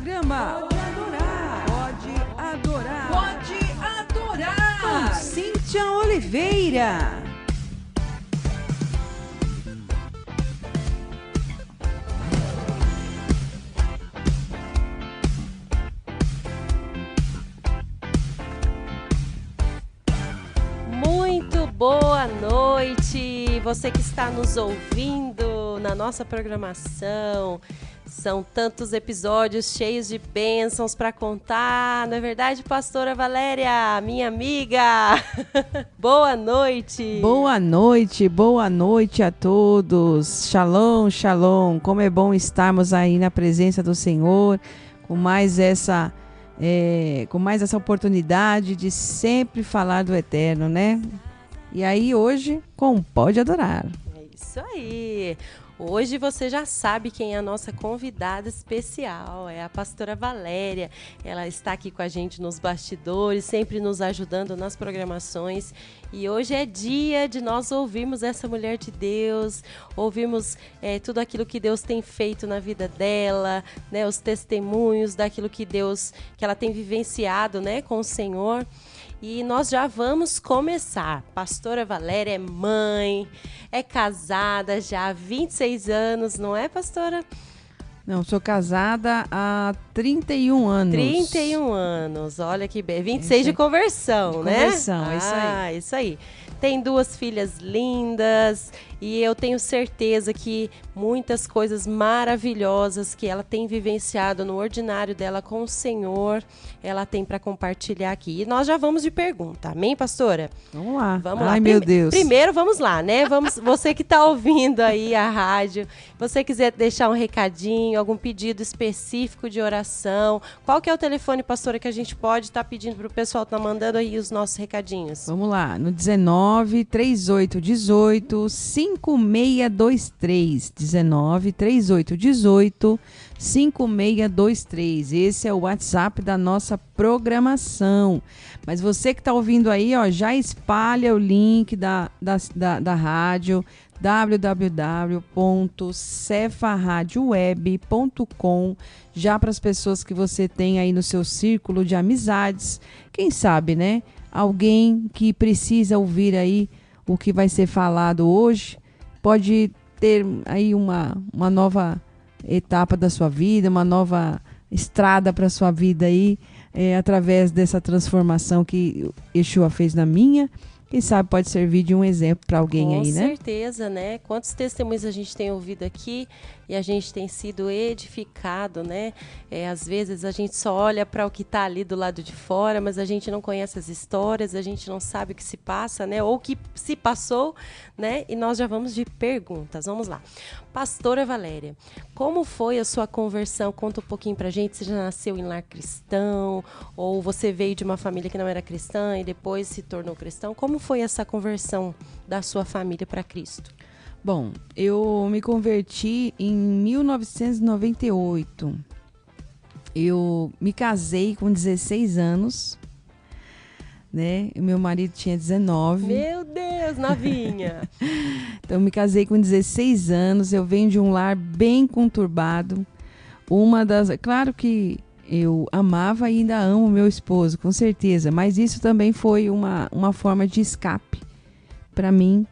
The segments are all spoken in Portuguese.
Programa Pode Adorar. Pode Adorar. Pode Adorar. Com Cíntia Oliveira. Muito boa noite, você que está nos ouvindo na nossa programação. São tantos episódios cheios de bênçãos para contar, não é verdade, pastora Valéria, minha amiga? Boa noite. Boa noite a todos. Shalom, shalom. Como é bom estarmos aí na presença do Senhor, com mais essa oportunidade de sempre falar do Eterno, né? E aí hoje, com Pode Adorar. É isso aí. Hoje você já sabe quem é a nossa convidada especial, é a pastora Valéria. Ela está aqui com a gente nos bastidores, sempre nos ajudando nas programações. E hoje é dia de nós ouvirmos essa mulher de Deus, ouvirmos tudo aquilo que Deus tem feito na vida dela, né, os testemunhos daquilo que ela tem vivenciado, né, com o Senhor. E nós já vamos começar. Pastora Valéria é mãe, é casada já há 26 anos, não é, pastora? Não, sou casada há 31 anos. 31 anos, olha que bem. 26 de conversão, né? Conversão, é isso aí. Isso aí. Tem 2 filhas lindas e eu tenho certeza que muitas coisas maravilhosas que ela tem vivenciado no ordinário dela com o Senhor, ela tem para compartilhar aqui. E nós já vamos de pergunta, amém, pastora? Vamos lá. Vamos lá. Ai, meu Deus. Primeiro, vamos lá, né? Você que está ouvindo aí a rádio, você quiser deixar um recadinho, algum pedido específico de oração, qual que é o telefone, pastora, que a gente pode estar pedindo para o pessoal estar mandando aí os nossos recadinhos? Vamos lá, no 19 38 18 5623. 19 38 18 5623. Esse é o WhatsApp da nossa programação. Mas você que está ouvindo aí, ó, já espalha o link da rádio www.cefaradioweb.com, já para as pessoas que você tem aí no seu círculo de amizades. Quem sabe, né? Alguém que precisa ouvir aí o que vai ser falado hoje, pode ter aí uma nova etapa da sua vida, uma nova estrada para a sua vida aí, através dessa transformação que Yeshua fez na minha. Quem sabe pode servir de um exemplo para alguém aí, né? Com certeza, né? Quantos testemunhos a gente tem ouvido aqui e a gente tem sido edificado, né? Às vezes a gente só olha para o que está ali do lado de fora, mas a gente não conhece as histórias, a gente não sabe o que se passa, né? Ou o que se passou, né? E nós já vamos de perguntas. Vamos lá. Pastora Valéria, como foi a sua conversão? Conta um pouquinho pra gente. Você já nasceu em lar cristão? Ou você veio de uma família que não era cristã e depois se tornou cristão? Como foi essa conversão da sua família para Cristo? Bom, eu me converti em 1998. Eu me casei com 16 anos, né? E meu marido tinha 19. Meu Deus, novinha! Então, eu me casei com 16 anos. Eu venho de um lar bem conturbado. Claro que eu amava e ainda amo meu esposo, com certeza. Mas isso também foi uma forma de escape para mim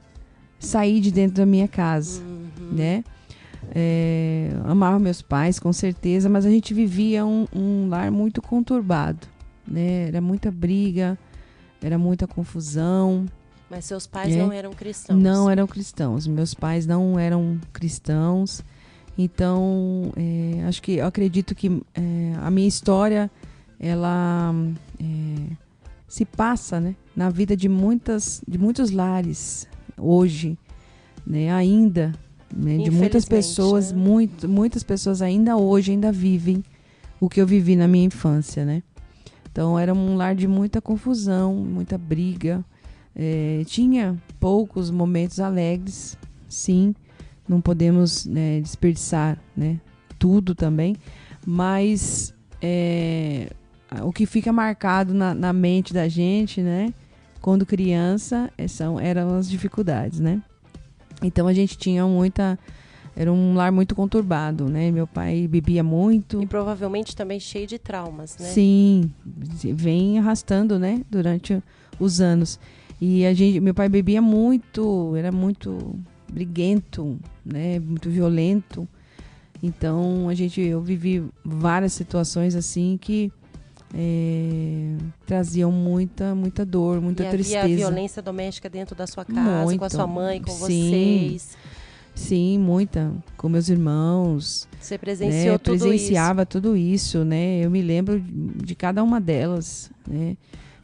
sair de dentro da minha casa, né? Amava meus pais, com certeza, mas a gente vivia um lar muito conturbado, né? Era muita briga, era muita confusão. Mas seus pais não eram cristãos? Não eram cristãos. Meus pais não eram cristãos. Então, eu acredito que a minha história, ela se passa, né, na vida de muitos lares hoje, né, ainda, né, de muitas pessoas, né? Muitas pessoas ainda hoje ainda vivem o que eu vivi na minha infância, né? Então, era um lar de muita confusão, muita briga. Tinha poucos momentos alegres, sim, não podemos, né, desperdiçar, né, tudo também, mas o que fica marcado na mente da gente, né, quando criança, eram as dificuldades, né? Então a gente tinha muita era um lar muito conturbado, né? Meu pai bebia muito. E provavelmente também cheio de traumas, né? Sim, vem arrastando, né? Durante os anos. E meu pai bebia muito, era muito briguento, né? Muito violento. Então, eu vivi várias situações assim que traziam muita dor, muita tristeza. Havia violência doméstica dentro da sua casa, com a sua mãe, com vocês? Sim, muita. Com meus irmãos. Você presenciou tudo isso? Presenciava tudo isso, né? Eu me lembro de cada uma delas, né?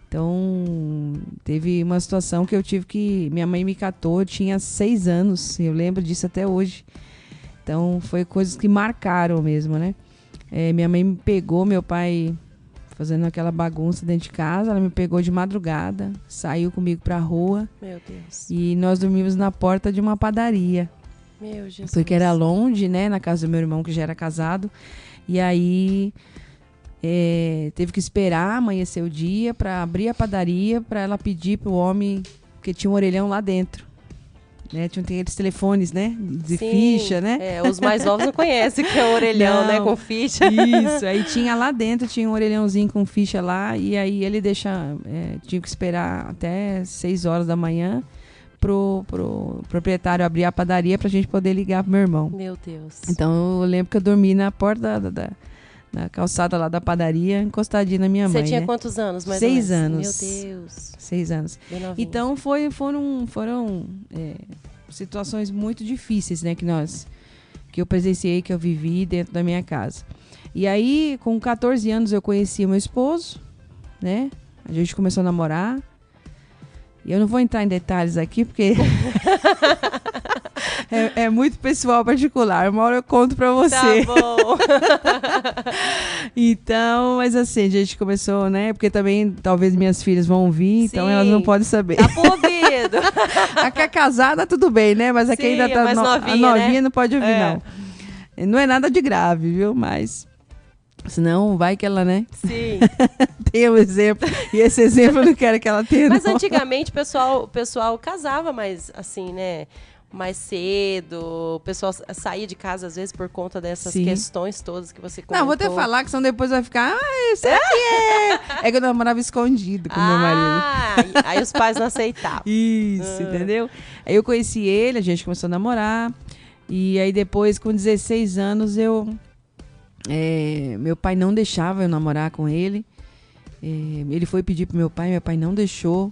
Então, teve uma situação que eu tive que... Minha mãe me catou, eu tinha 6 anos. Eu lembro disso até hoje. Então, foi coisas que marcaram mesmo, né? Minha mãe me pegou, meu pai fazendo aquela bagunça dentro de casa. Ela me pegou de madrugada, saiu comigo pra rua. Meu Deus. E nós dormimos na porta de uma padaria. Meu Jesus. Porque era longe, né? Na casa do meu irmão, que já era casado. E aí... teve que esperar amanhecer o dia para abrir a padaria, para ela pedir pro homem, porque tinha um orelhão lá dentro, né? Tem aqueles telefones, né? De ficha, né? Os mais novos não conhecem que é um orelhão, né? Com ficha. Isso, aí tinha lá dentro, tinha um orelhãozinho com ficha lá, e aí ele tinha que esperar até 6 horas da manhã pro proprietário abrir a padaria pra gente poder ligar pro meu irmão. Meu Deus. Então eu lembro que eu dormi na porta na calçada lá da padaria, encostadinha na minha mãe. Você tinha né? quantos anos, mais 6 ou menos? anos. Meu Deus. 6 anos. Bem novinho. Então foram situações muito difíceis, né, que eu presenciei, que eu vivi dentro da minha casa. E aí, com 14 anos, eu conheci o meu esposo, né? A gente começou a namorar. E eu não vou entrar em detalhes aqui, porque é muito pessoal, particular. Uma hora eu conto pra você. Tá bom. Então, mas assim, a gente começou, né? Porque também, talvez minhas filhas vão ouvir, então elas não podem saber. Tá pro ouvido. A que é casada, tudo bem, né? Mas a que ainda tá mais novinha, a novinha, né? não pode ouvir, não. Não é nada de grave, viu? Mas... Senão vai que ela, né? Sim. Tem um exemplo. E esse exemplo eu não quero que ela tenha. Mas não. antigamente o pessoal casava mais assim, né? Mais cedo. O pessoal saía de casa, às vezes, por conta dessas questões todas que você comentou. Não, vou até falar que senão depois vai ficar... isso aqui é que eu namorava escondido com meu marido. Aí os pais não aceitavam. Isso, entendeu? Aí eu conheci ele, a gente começou a namorar. E aí depois, com 16 anos, meu pai não deixava eu namorar com ele. Ele foi pedir pro meu pai não deixou.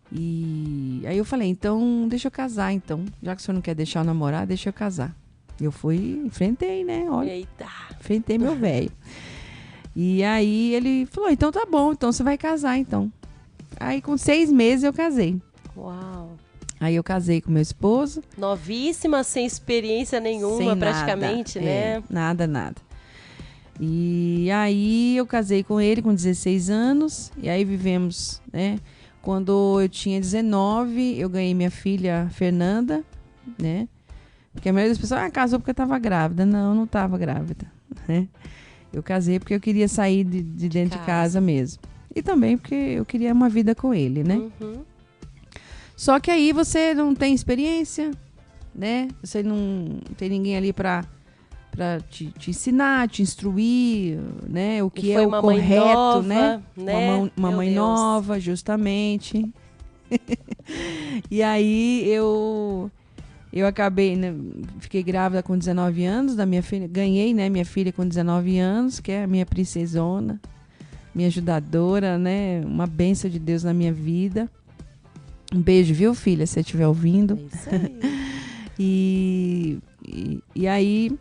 E aí eu falei, então deixa eu casar, então. Já que o senhor não quer deixar eu namorar, deixa eu casar. Eu fui, enfrentei, né? Olha, eita. Enfrentei meu velho. E aí ele falou, então tá bom, então você vai casar, então. Aí com 6 meses eu casei. Uau. Aí eu casei com meu esposo. Novíssima, sem experiência nenhuma, sem praticamente, né? Nada. E aí eu casei com ele com 16 anos. E aí vivemos, né? Quando eu tinha 19, eu ganhei minha filha Fernanda, né? Porque a maioria das pessoas casou porque eu estava grávida. Não estava grávida, né? Eu casei porque eu queria sair de dentro de casa mesmo. E também porque eu queria uma vida com ele, né? Uhum. Só que aí você não tem experiência, né? Você não tem ninguém ali para te ensinar, te instruir, né? O que é o correto, nova, né? Uma mãe Deus. nova, justamente. E aí eu acabei, né? Fiquei grávida com 19 anos da minha filha. Ganhei, né? Minha filha com 19 anos, que é a minha princesona, minha ajudadora, né? Uma bênção de Deus na minha vida. Um beijo, viu, filha, se você estiver ouvindo. É isso aí. E aí,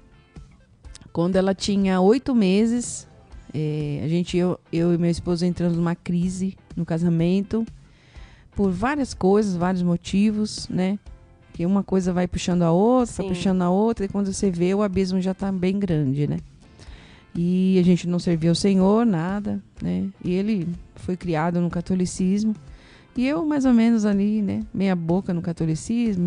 quando ela tinha 8 meses, eu e meu esposo entramos numa crise no casamento, por várias coisas, vários motivos, né? Que uma coisa vai puxando a outra, puxando a outra, e quando você vê, o abismo já está bem grande, né? E a gente não servia o Senhor, nada, né? E ele foi criado no catolicismo. E eu, mais ou menos ali, né? Meia boca no catolicismo,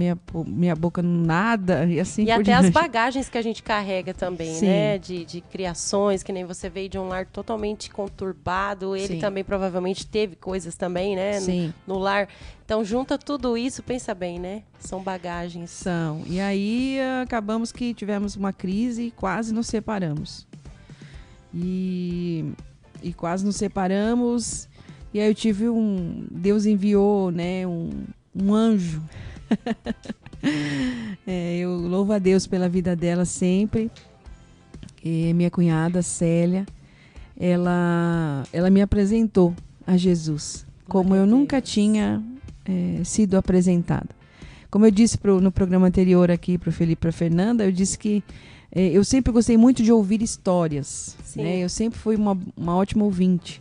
meia boca no nada, e assim E por até as diante. bagagens que a gente carrega também, Sim. né? De criações, que nem você veio de um lar totalmente conturbado. Ele Sim. também provavelmente teve coisas também, né? Sim. No lar. Então, junta tudo isso, pensa bem, né? São bagagens. São. E aí acabamos que tivemos uma crise e quase nos separamos. E quase nos separamos. E aí eu tive Deus enviou, né, um anjo. Eu louvo a Deus pela vida dela sempre. E minha cunhada, Célia, ela me apresentou a Jesus, como eu nunca tinha sido apresentada. Como eu disse no programa anterior aqui para o Felipe e para a Fernanda, eu disse que eu sempre gostei muito de ouvir histórias. Né? Eu sempre fui uma ótima ouvinte.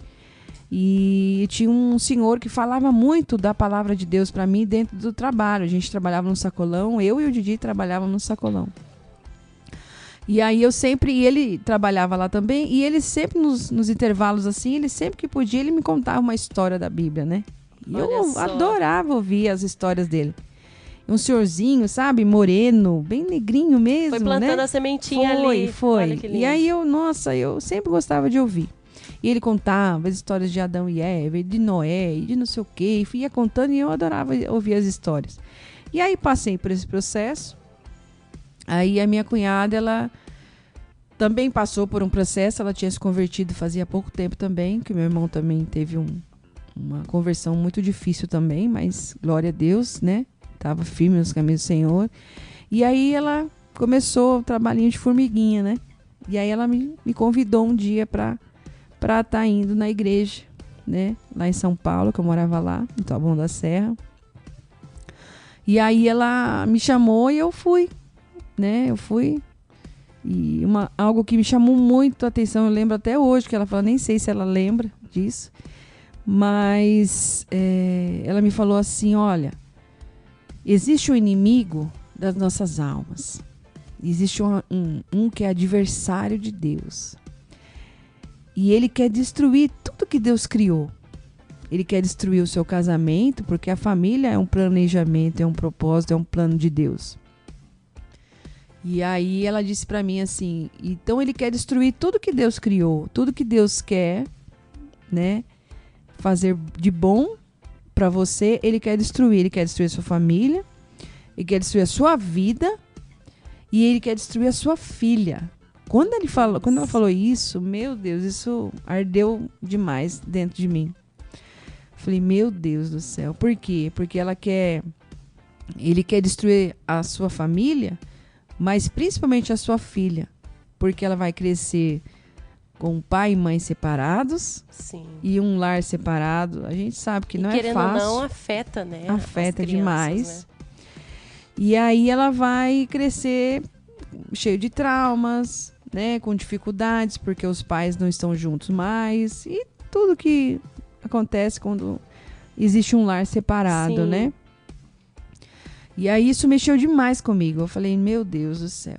E tinha um senhor que falava muito da palavra de Deus para mim dentro do trabalho. A gente trabalhava no sacolão, eu e o Didi trabalhávamos no sacolão. E aí e ele trabalhava lá também, e ele sempre nos intervalos assim, ele sempre que podia, ele me contava uma história da Bíblia, né? E eu adorava ouvir as histórias dele. Um senhorzinho, sabe? Moreno, bem negrinho mesmo, Foi plantando né? a sementinha ali. Foi. Olha que lindo. E aí eu sempre gostava de ouvir. E ele contava as histórias de Adão e Eva, de Noé, e de não sei o quê. E ia contando e eu adorava ouvir as histórias. E aí passei por esse processo. Aí a minha cunhada, ela também passou por um processo. Ela tinha se convertido fazia pouco tempo também. Que meu irmão também teve uma conversão muito difícil também. Mas glória a Deus, né? Estava firme nos caminhos do Senhor. E aí ela começou o trabalhinho de formiguinha, né? E aí ela me convidou um dia para estar indo na igreja, né? Lá em São Paulo, que eu morava lá, em Taboão da Serra. E aí ela me chamou e eu fui, né? Eu fui. E algo que me chamou muito a atenção, eu lembro até hoje, que ela falou, nem sei se ela lembra disso, mas ela me falou assim, olha, existe um inimigo das nossas almas. Existe um que é adversário de Deus. E ele quer destruir tudo que Deus criou. Ele quer destruir o seu casamento, porque a família é um planejamento, é um propósito, é um plano de Deus. E aí ela disse para mim assim, então ele quer destruir tudo que Deus criou, tudo que Deus quer, né, fazer de bom para você, ele quer destruir a sua família, ele quer destruir a sua vida e ele quer destruir a sua filha. Quando ela falou isso, meu Deus, isso ardeu demais dentro de mim. Falei, meu Deus do céu, por quê? Porque ele quer destruir a sua família, mas principalmente a sua filha, porque ela vai crescer com pai e mãe separados. Sim. E um lar separado. A gente sabe que não é fácil. Querendo ou não, afeta, né? Afeta demais. Né? E aí ela vai crescer cheio de traumas, né? Com dificuldades, porque os pais não estão juntos mais. E tudo que acontece quando existe um lar separado, Sim. né? E aí isso mexeu demais comigo. Eu falei, meu Deus do céu.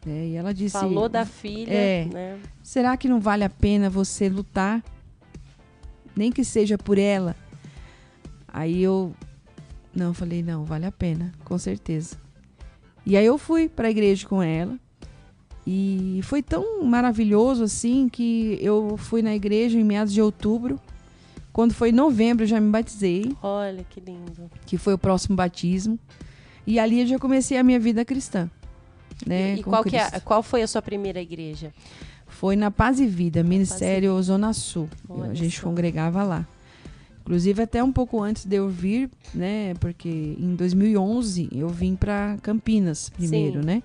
E ela disse... Falou da filha, né? Será que não vale a pena você lutar? Nem que seja por ela. Aí eu falei, não, vale a pena, com certeza. E aí eu fui para a igreja com ela. E foi tão maravilhoso assim que eu fui na igreja em meados de outubro. Quando foi em novembro eu já me batizei. Olha que lindo. Que foi o próximo batismo. E ali eu já comecei a minha vida cristã. Né, e qual foi a sua primeira igreja? Foi na Paz e Vida, Ministério Zona Sul. A gente congregava lá. Inclusive até um pouco antes de eu vir, né? Porque em 2011 eu vim para Campinas primeiro, né?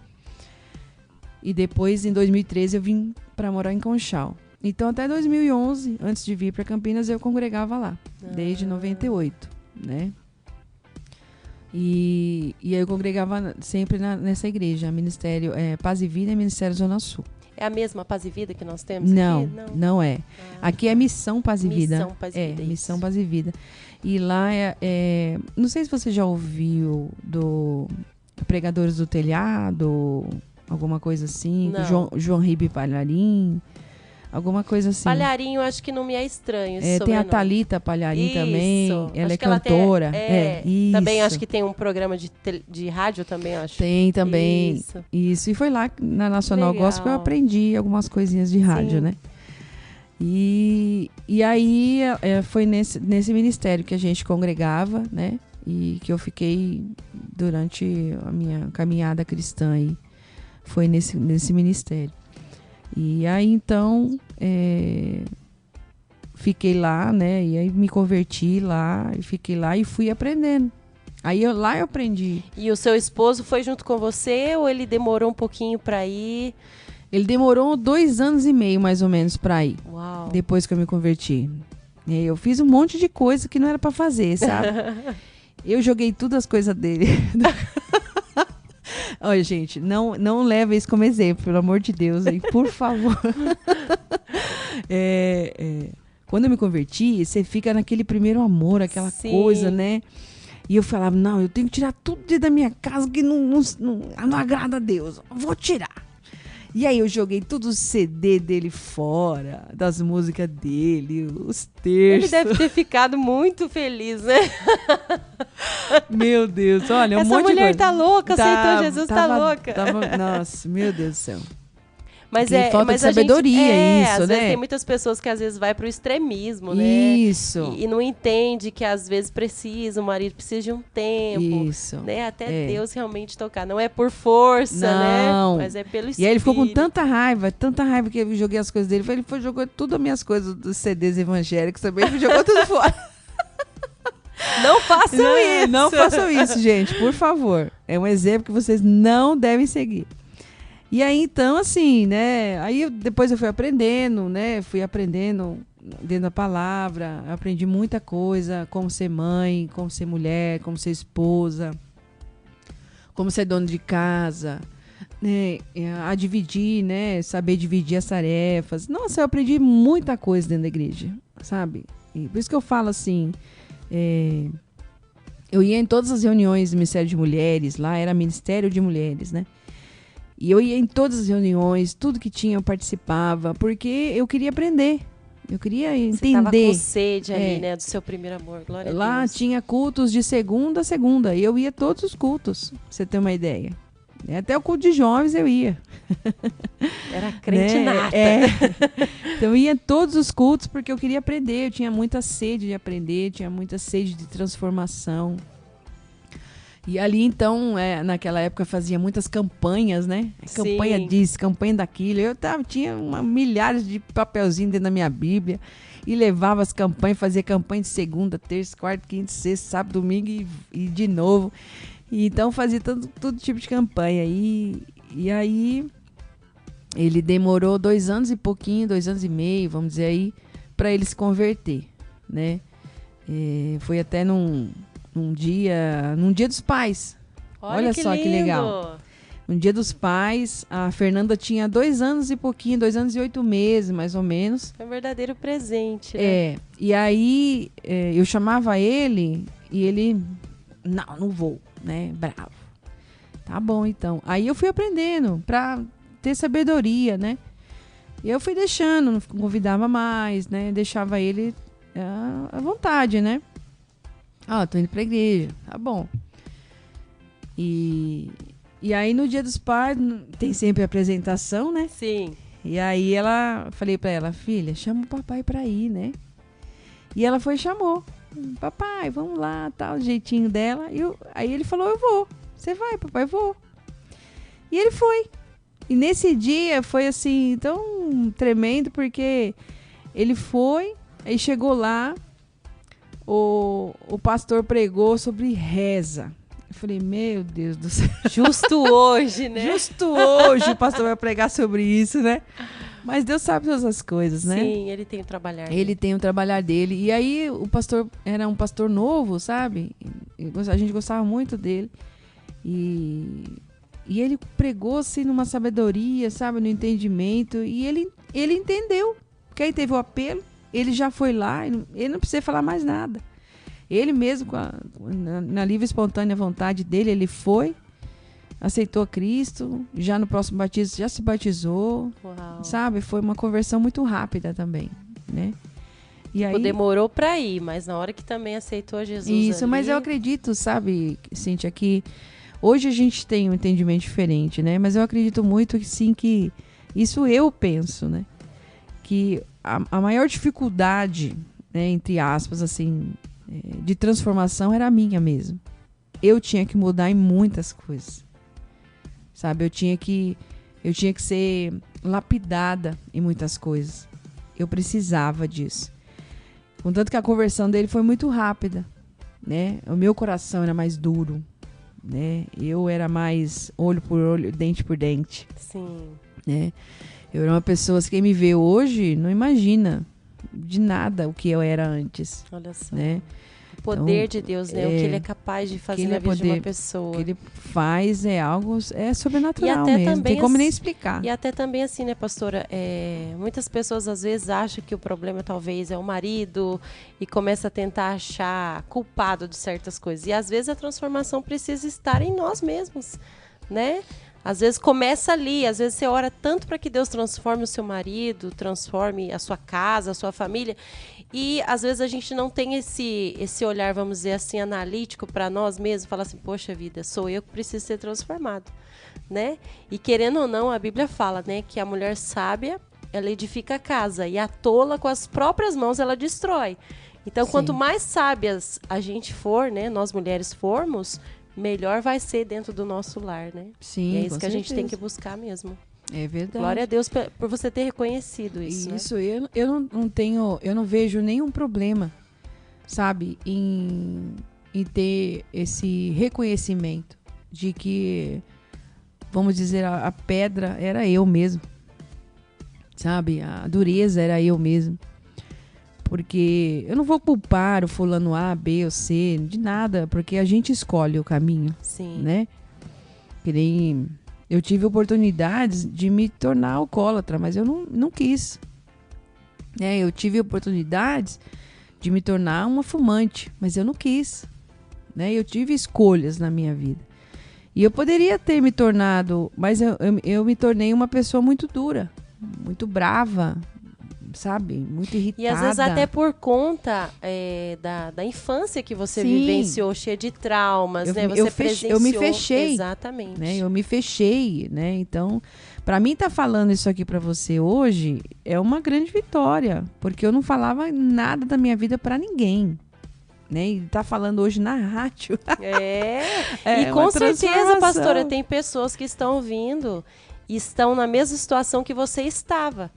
E depois em 2013 eu vim para morar em Conchal. Então até 2011, antes de vir para Campinas, eu congregava lá, desde 98, né? E aí eu congregava sempre nessa igreja, Ministério Paz e Vida e Ministério Zona Sul. É a mesma Paz e Vida que nós temos não, aqui? Não é. Aqui é Missão Paz e Vida. Missão Paz e Vida. Missão Paz e Vida. E lá não sei se você já ouviu do Pregadores do Telhado, alguma coisa assim, João Ribe Palharim. Alguma coisa assim. Palharim, eu acho que não me é estranho. Tem a Thalita Palharim também. Ela acho é que ela cantora. isso. Também acho que tem um programa de rádio também, acho. Tem também. Isso. E foi lá na Nacional Gospel que eu aprendi algumas coisinhas de rádio, né? E aí foi nesse ministério que a gente congregava, né? E que eu fiquei durante a minha caminhada cristã aí. Foi nesse ministério. E aí, então, fiquei lá, né? E aí me converti lá, e fiquei lá e fui aprendendo. Aí lá eu aprendi. E o seu esposo foi junto com você ou ele demorou um pouquinho para ir? Ele demorou 2 anos e meio, mais ou menos, para ir. Uau. Depois que eu me converti. Eu fiz um monte de coisa que não era para fazer, sabe? Eu joguei tudo as coisas dele. Olha, gente, não leve isso como exemplo, pelo amor de Deus, hein? Por favor. Quando eu me converti, você fica naquele primeiro amor, aquela coisa, né? E eu falava, não, eu tenho que tirar tudo da minha casa que não agrada a Deus. Vou tirar. E aí eu joguei todos os CD dele fora, das músicas dele, os terços. Ele deve ter ficado muito feliz, né? Meu Deus, olha, um monte de coisa. Essa mulher tá louca, aceitou Jesus, tá louca. Nossa, meu Deus do céu. Mas falta de sabedoria, isso, às né? vezes tem muitas pessoas que às vezes vai pro extremismo, né? Isso. E não entende que às vezes o marido precisa de um tempo. Isso. Né? Até Deus realmente tocar. Não é por força, não, né? Mas é pelo espírito. E aí ele ficou com tanta raiva que eu joguei as coisas dele. Ele jogou tudo as minhas coisas dos CDs evangélicos também, ele jogou tudo fora. Não façam isso! Não façam isso, gente, por favor. É um exemplo que vocês não devem seguir. E aí, então, assim, né? Aí depois eu fui aprendendo, né? Fui aprendendo dentro da palavra. Aprendi muita coisa, como ser mãe, como ser mulher, como ser esposa, como ser dono de casa, né? A dividir, né? Saber dividir as tarefas. Nossa, eu aprendi muita coisa dentro da igreja, sabe? E por isso que eu falo assim, eu ia em todas as reuniões do Ministério de Mulheres, lá era Ministério de Mulheres, né? E eu ia em todas as reuniões, tudo que tinha eu participava, porque eu queria aprender. Eu queria entender. Você estava com sede ali, né, do seu primeiro amor. Glória a Deus. Lá tinha cultos de segunda a segunda. E eu ia todos os cultos, pra você ter uma ideia. Até o culto de jovens eu ia. Era crente nata. Então eu ia em todos os cultos porque eu queria aprender. Eu tinha muita sede de aprender, tinha muita sede de transformação. E ali, então, naquela época fazia muitas campanhas, né? Campanha disso, campanha daquilo. Eu tinha milhares de papelzinhos dentro da minha Bíblia e levava as campanhas, fazia campanha de segunda, terça, quarta, quinta, sexta, sábado, domingo e de novo. E então fazia todo tipo de campanha. E aí ele demorou 2 anos e pouquinho, 2 anos e meio, vamos dizer aí, para ele se converter, né? Foi até num dia dos pais. Olha só que legal. No dia dos pais, a Fernanda tinha 2 anos e pouquinho, 2 anos e 8 meses, mais ou menos. Foi um verdadeiro presente, né? E aí eu chamava ele e ele, não vou, né? Bravo. Tá bom, então. Aí eu fui aprendendo pra ter sabedoria, né? E eu fui deixando, não convidava mais, né? Deixava ele à vontade, né? Tô indo pra igreja, tá bom. E aí no dia dos pais tem sempre a apresentação, né? Sim. E aí falei pra ela, filha, chama o papai pra ir, né? E ela foi e chamou. Papai, vamos lá, tal, jeitinho dela. Aí ele falou, eu vou. Você vai, papai, vou. E ele foi. E nesse dia foi assim, tão tremendo, porque ele foi, aí chegou lá, o pastor pregou sobre reza. Eu falei, meu Deus do céu. Justo hoje, né? Justo hoje o pastor vai pregar sobre isso, né? Mas Deus sabe todas as coisas, né? Sim, ele tem o trabalhar dele. Ele tem o trabalhar dele. E aí o pastor era um pastor novo, sabe? A gente gostava muito dele. E ele pregou assim numa sabedoria, sabe? No entendimento. E ele entendeu. Porque aí teve o apelo. Ele já foi lá, ele não precisa falar mais nada. Ele mesmo, na livre e espontânea vontade dele, ele foi. aceitou a Cristo, já no próximo batismo já se batizou, sabe? Foi uma conversão muito rápida também, né? E aí, demorou para ir, mas na hora que também aceitou Jesus isso, ali... mas eu acredito, sabe, Cíntia, que hoje a gente tem um entendimento diferente, né? Mas eu acredito muito que sim, que isso eu penso, né? Que a maior dificuldade, né, entre aspas, assim, de transformação era a minha mesmo. Eu tinha que mudar em muitas coisas, sabe? Eu tinha que ser lapidada em muitas coisas. Eu precisava disso. Contanto que a conversão dele foi muito rápida, né? O meu coração era mais duro, né? Eu era mais olho por olho, dente por dente. Sim. Né? Eu era uma pessoa, quem me vê hoje não imagina de nada o que eu era antes. Olha só. Né? O poder de Deus, né? O que ele é capaz de fazer na vida de uma pessoa. O que ele faz é algo sobrenatural mesmo. Também, não tem como nem explicar. E até também assim, né, pastora? Muitas pessoas às vezes acham que o problema talvez é o marido e começa a tentar achar culpado de certas coisas. E às vezes a transformação precisa estar em nós mesmos, né? Às vezes começa ali, às vezes você ora tanto para que Deus transforme o seu marido, transforme a sua casa, a sua família, e às vezes a gente não tem esse olhar, vamos dizer assim, analítico para nós mesmos, falar assim, poxa vida, sou eu que preciso ser transformado, né? E querendo ou não, a Bíblia fala, né, que a mulher sábia, ela edifica a casa, e a tola com as próprias mãos ela destrói. Então, quanto mais sábias a gente for, né, nós mulheres formos, melhor vai ser dentro do nosso lar, né? Sim, e é isso que a gente tem que buscar mesmo. É verdade. Glória a Deus por você ter reconhecido isso. Isso, né? eu não vejo nenhum problema, sabe, em ter esse reconhecimento de que, vamos dizer, a pedra era eu mesmo, sabe, a dureza era eu mesmo. Porque eu não vou culpar o fulano A, B ou C, de nada, porque a gente escolhe o caminho. Sim. Né? Que nem eu tive oportunidades de me tornar alcoólatra, mas eu não quis. Né? Eu tive oportunidades de me tornar uma fumante, mas eu não quis. Né? Eu tive escolhas na minha vida. E eu poderia ter me tornado, mas eu me tornei uma pessoa muito dura, muito brava, sabe? Muito irritada. E às vezes até por conta da infância que você vivenciou, cheia de traumas, né? Você presenciou. Eu me fechei. Exatamente. Né? Eu me fechei, né? Então, para mim estar falando isso aqui para você hoje é uma grande vitória, porque eu não falava nada da minha vida para ninguém. Né? E tá falando hoje na rádio. E com certeza, pastora, tem pessoas que estão ouvindo e estão na mesma situação que você estava.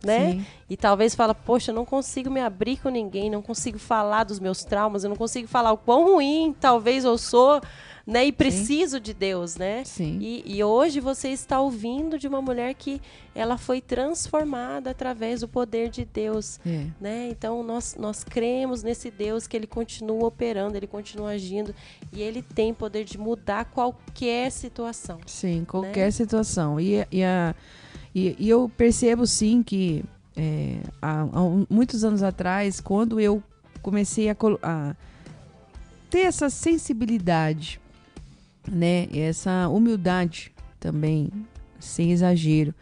Né? Sim. E talvez fala, poxa, eu não consigo me abrir com ninguém, não consigo falar dos meus traumas, eu não consigo falar o quão ruim talvez eu sou, né? E preciso de Deus, né? Sim. E hoje você está ouvindo de uma mulher que ela foi transformada através do poder de Deus, né? Então nós cremos nesse Deus que ele continua operando, ele continua agindo e ele tem poder de mudar qualquer situação. Sim, qualquer situação. E eu percebo, sim, que há muitos anos atrás, quando eu comecei a ter essa sensibilidade, né, essa humildade também, sem exagero,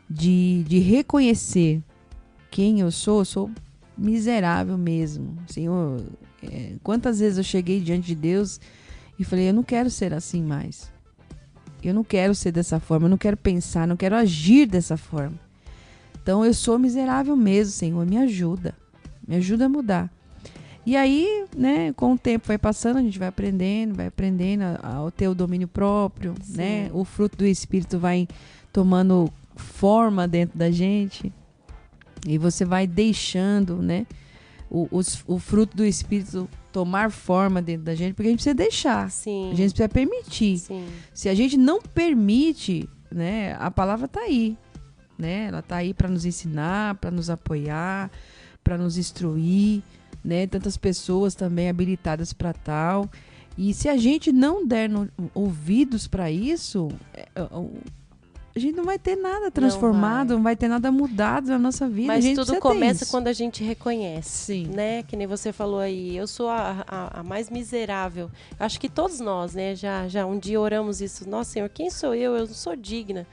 de reconhecer quem eu sou miserável mesmo. Assim, quantas vezes eu cheguei diante de Deus e falei, eu não quero ser assim mais. Eu não quero ser dessa forma, eu não quero pensar, não quero agir dessa forma. Então eu sou miserável mesmo, Senhor, me ajuda a mudar. E aí, né, com o tempo vai passando, a gente vai aprendendo a ter o domínio próprio, né? O fruto do Espírito vai tomando forma dentro da gente e você vai deixando, né, o fruto do Espírito tomar forma dentro da gente, porque a gente precisa deixar. Sim. A gente precisa permitir. Sim. Se a gente não permite, né, a palavra está aí, né? Ela está aí para nos ensinar, para nos apoiar, para nos instruir, né? Tantas pessoas também habilitadas para tal. E se a gente não der ouvidos para isso, a gente não vai ter nada transformado, não vai ter nada mudado na nossa vida. Mas a gente tudo começa quando a gente reconhece. Sim. Né? Que nem você falou aí, eu sou a mais miserável. Acho que todos nós, né? Já um dia oramos isso. Nossa, Senhor, quem sou eu? Eu não sou digna.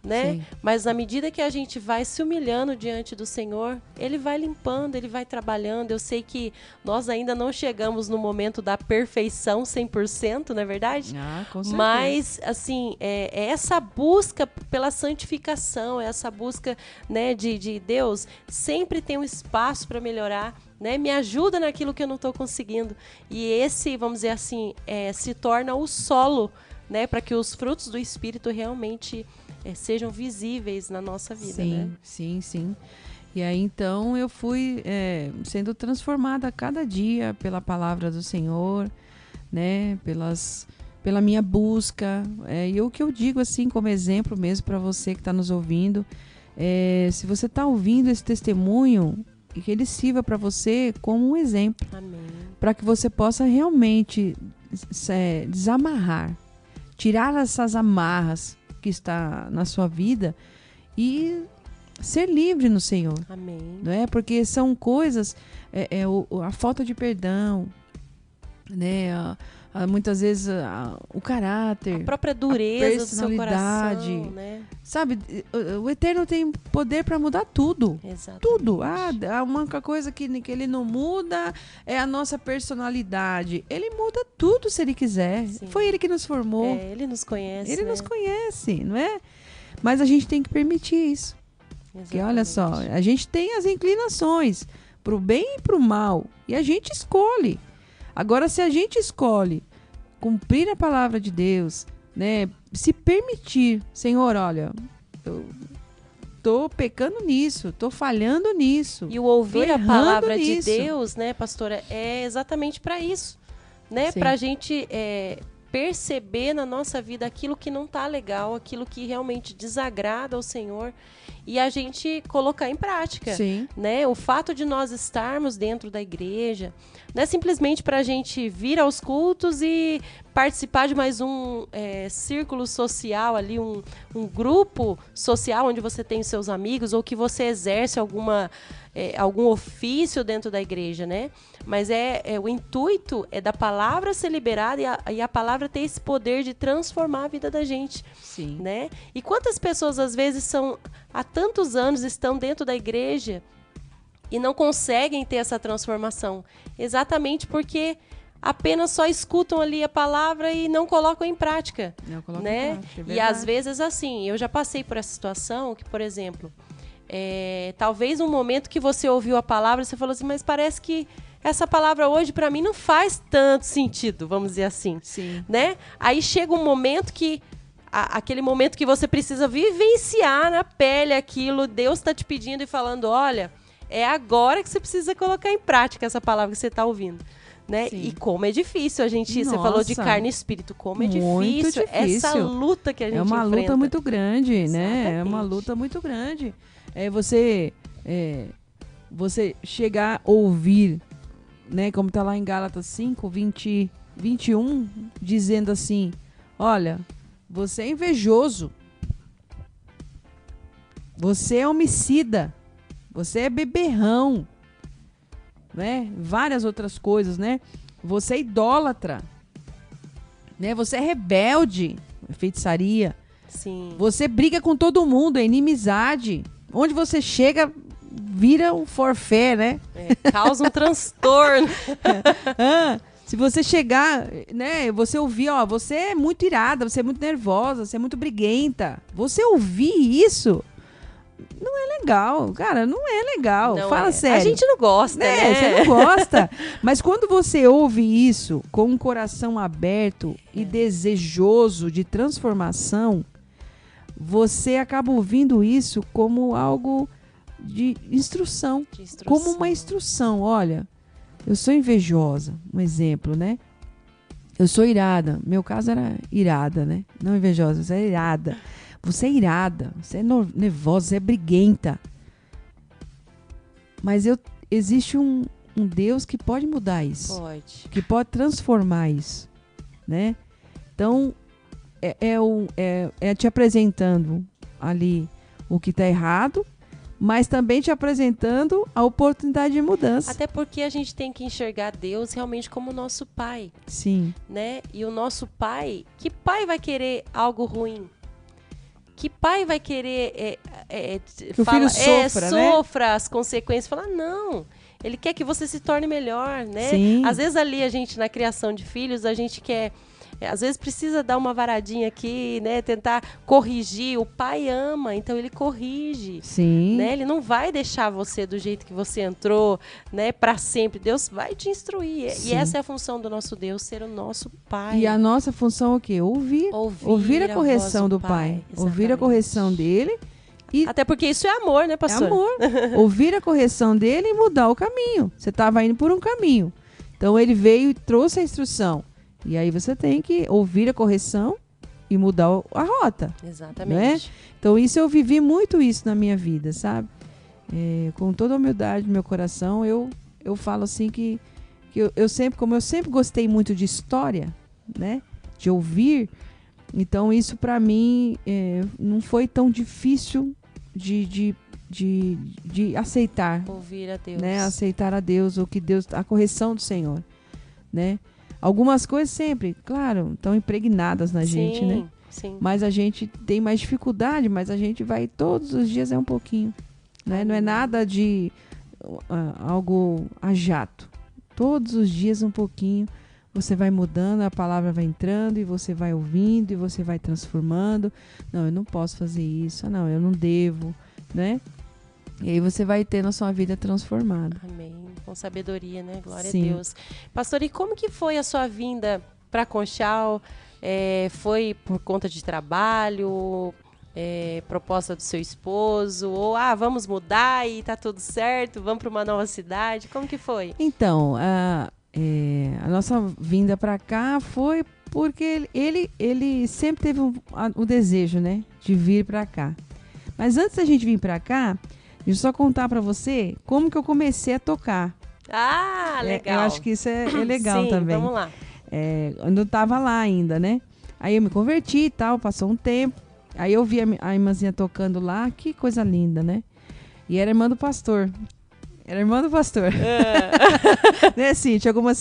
Né? Sim. Mas na medida que a gente vai se humilhando diante do Senhor, Ele vai limpando, Ele vai trabalhando. Eu sei que nós ainda não chegamos no momento da perfeição 100%, não é verdade? Com certeza. Mas, assim, é essa busca pela santificação, é essa busca, né, de Deus, sempre tem um espaço para melhorar, né? Me ajuda naquilo que eu não estou conseguindo. E esse, vamos dizer assim, se torna o solo, né, para que os frutos do Espírito realmente sejam visíveis na nossa vida, sim, né? Sim. E aí, então, eu fui sendo transformada a cada dia pela palavra do Senhor, né? Pela minha busca. E o que eu digo, assim, como exemplo mesmo para você que está nos ouvindo, se você está ouvindo esse testemunho, que ele sirva para você como um exemplo. Amém. Para que você possa realmente desamarrar, tirar essas amarras que está na sua vida e ser livre no Senhor. Amém. Não é? Porque são coisas, a falta de perdão, né? Muitas vezes o caráter, a própria dureza do seu coração, né? Sabe, o Eterno tem poder para mudar tudo. Exatamente. Tudo. A única coisa que ele não muda é a nossa personalidade. Ele muda tudo se ele quiser. Sim. Foi ele que nos formou. Ele nos conhece. Ele nos conhece, não é? Mas a gente tem que permitir isso. Exatamente. Porque olha só, a gente tem as inclinações pro bem e pro mal. E a gente escolhe. Agora, se a gente escolhe cumprir a palavra de Deus, né, se permitir, Senhor, olha, eu tô pecando nisso, tô falhando nisso. E o ouvir a palavra de nisso. Deus, né, pastora, é exatamente para isso, né, para a gente perceber na nossa vida aquilo que não tá legal, aquilo que realmente desagrada ao Senhor, e a gente colocar em prática. Sim. Né? O fato de nós estarmos dentro da igreja não é simplesmente para a gente vir aos cultos e participar de mais um círculo social ali, um grupo social onde você tem seus amigos ou que você exerce algum ofício dentro da igreja, né? Mas o intuito é da palavra ser liberada e a palavra ter esse poder de transformar a vida da gente. Sim. Né? E quantas pessoas às vezes há tantos anos estão dentro da igreja e não conseguem ter essa transformação? Exatamente porque apenas só escutam ali a palavra e não colocam em prática. Não colocam né? em prática, é e às vezes assim, eu já passei por essa situação que, por exemplo, talvez um momento que você ouviu a palavra, você falou assim, mas parece que essa palavra hoje para mim não faz tanto sentido, vamos dizer assim. Sim. Né? Aí chega um momento que aquele momento que você precisa vivenciar na pele aquilo, Deus está te pedindo e falando, olha, é agora que você precisa colocar em prática essa palavra que você está ouvindo. Né? E como é difícil a gente... Você falou de carne e espírito, como é difícil essa luta que a gente enfrenta. É uma luta muito grande, Exatamente. né? É uma luta muito grande. Você chegar a ouvir, né? Como está lá em Gálatas 5, 20, 21, dizendo assim, olha, você é invejoso, você é homicida, você é beberrão, né? Várias outras coisas, né? Você é idólatra, né? Você é rebelde, feitiçaria. Sim. Você briga com todo mundo, é inimizade. Onde você chega, vira um forfé, né? Causa um transtorno. Se você chegar, né, você ouvir, ó, você é muito irada, você é muito nervosa, você é muito briguenta. Você ouvir isso não é legal, cara, não é legal. Não Fala sério. A gente não gosta, né? Você não gosta. Mas quando você ouve isso com um coração aberto e desejoso de transformação, você acaba ouvindo isso como algo de instrução. Como uma instrução, olha... Eu sou invejosa, um exemplo, né? Eu sou irada. Meu caso era irada, né? Não invejosa, você é irada. Você é irada, você é nervosa, você é briguenta. Mas existe um Deus que pode mudar isso. Pode. Que pode transformar isso, né? Então, é te apresentando ali o que está errado, mas também te apresentando a oportunidade de mudança. Até porque a gente tem que enxergar Deus realmente como nosso pai. Sim. Né? E o nosso pai, que pai vai querer algo ruim? Que pai vai querer que o filho sofra, né? Sofra as consequências? Falar, não, ele quer que você se torne melhor, né? Sim. Às vezes ali a gente, na criação de filhos, a gente quer... Às vezes precisa dar uma varadinha aqui, né? Tentar corrigir. O pai ama, então ele corrige. Sim. Né? Ele não vai deixar você do jeito que você entrou, né? Para sempre. Deus vai te instruir. Sim. E essa é a função do nosso Deus, ser o nosso pai. E a nossa função é o quê? Ouvir a correção do pai. Ouvir a correção dele. E até porque isso é amor, né, pastor? É amor. Ouvir a correção dele e mudar o caminho. Você estava indo por um caminho. Então ele veio e trouxe a instrução. E aí você tem que ouvir a correção e mudar a rota. Exatamente. Né? Então eu vivi muito isso na minha vida, sabe? Com toda a humildade no meu coração, eu falo assim que eu sempre, como eu sempre gostei muito de história, né? De ouvir, então isso para mim não foi tão difícil de aceitar. Ouvir a Deus. Né? Aceitar a Deus, a correção do Senhor, né? Algumas coisas sempre, claro, estão impregnadas na gente, né? Sim. Mas a gente tem mais dificuldade, mas a gente vai todos os dias um pouquinho, né? Não é nada de algo a jato. Todos os dias um pouquinho, você vai mudando, a palavra vai entrando e você vai ouvindo e você vai transformando. Não, eu não posso fazer isso. Não, eu não devo, né? E aí você vai ter na sua vida transformada. Amém. Com sabedoria, né? Glória Sim. a Deus. Pastor, e como que foi a sua vinda para Conchal? Foi por conta de trabalho? Proposta do seu esposo? Ou, vamos mudar e tá tudo certo? Vamos para uma nova cidade? Como que foi? Então, a nossa vinda para cá foi porque ele sempre teve o desejo, né? De vir para cá. Mas antes da gente vir para cá, deixa eu só contar para você como que eu comecei a tocar. Legal. Eu acho que isso é legal. Sim, também. Vamos lá. Eu tava lá ainda, né? Aí eu me converti e tal, passou um tempo. Aí eu vi a irmãzinha tocando lá, que coisa linda, né? E era irmã do pastor. Né, assim, tinha alguma...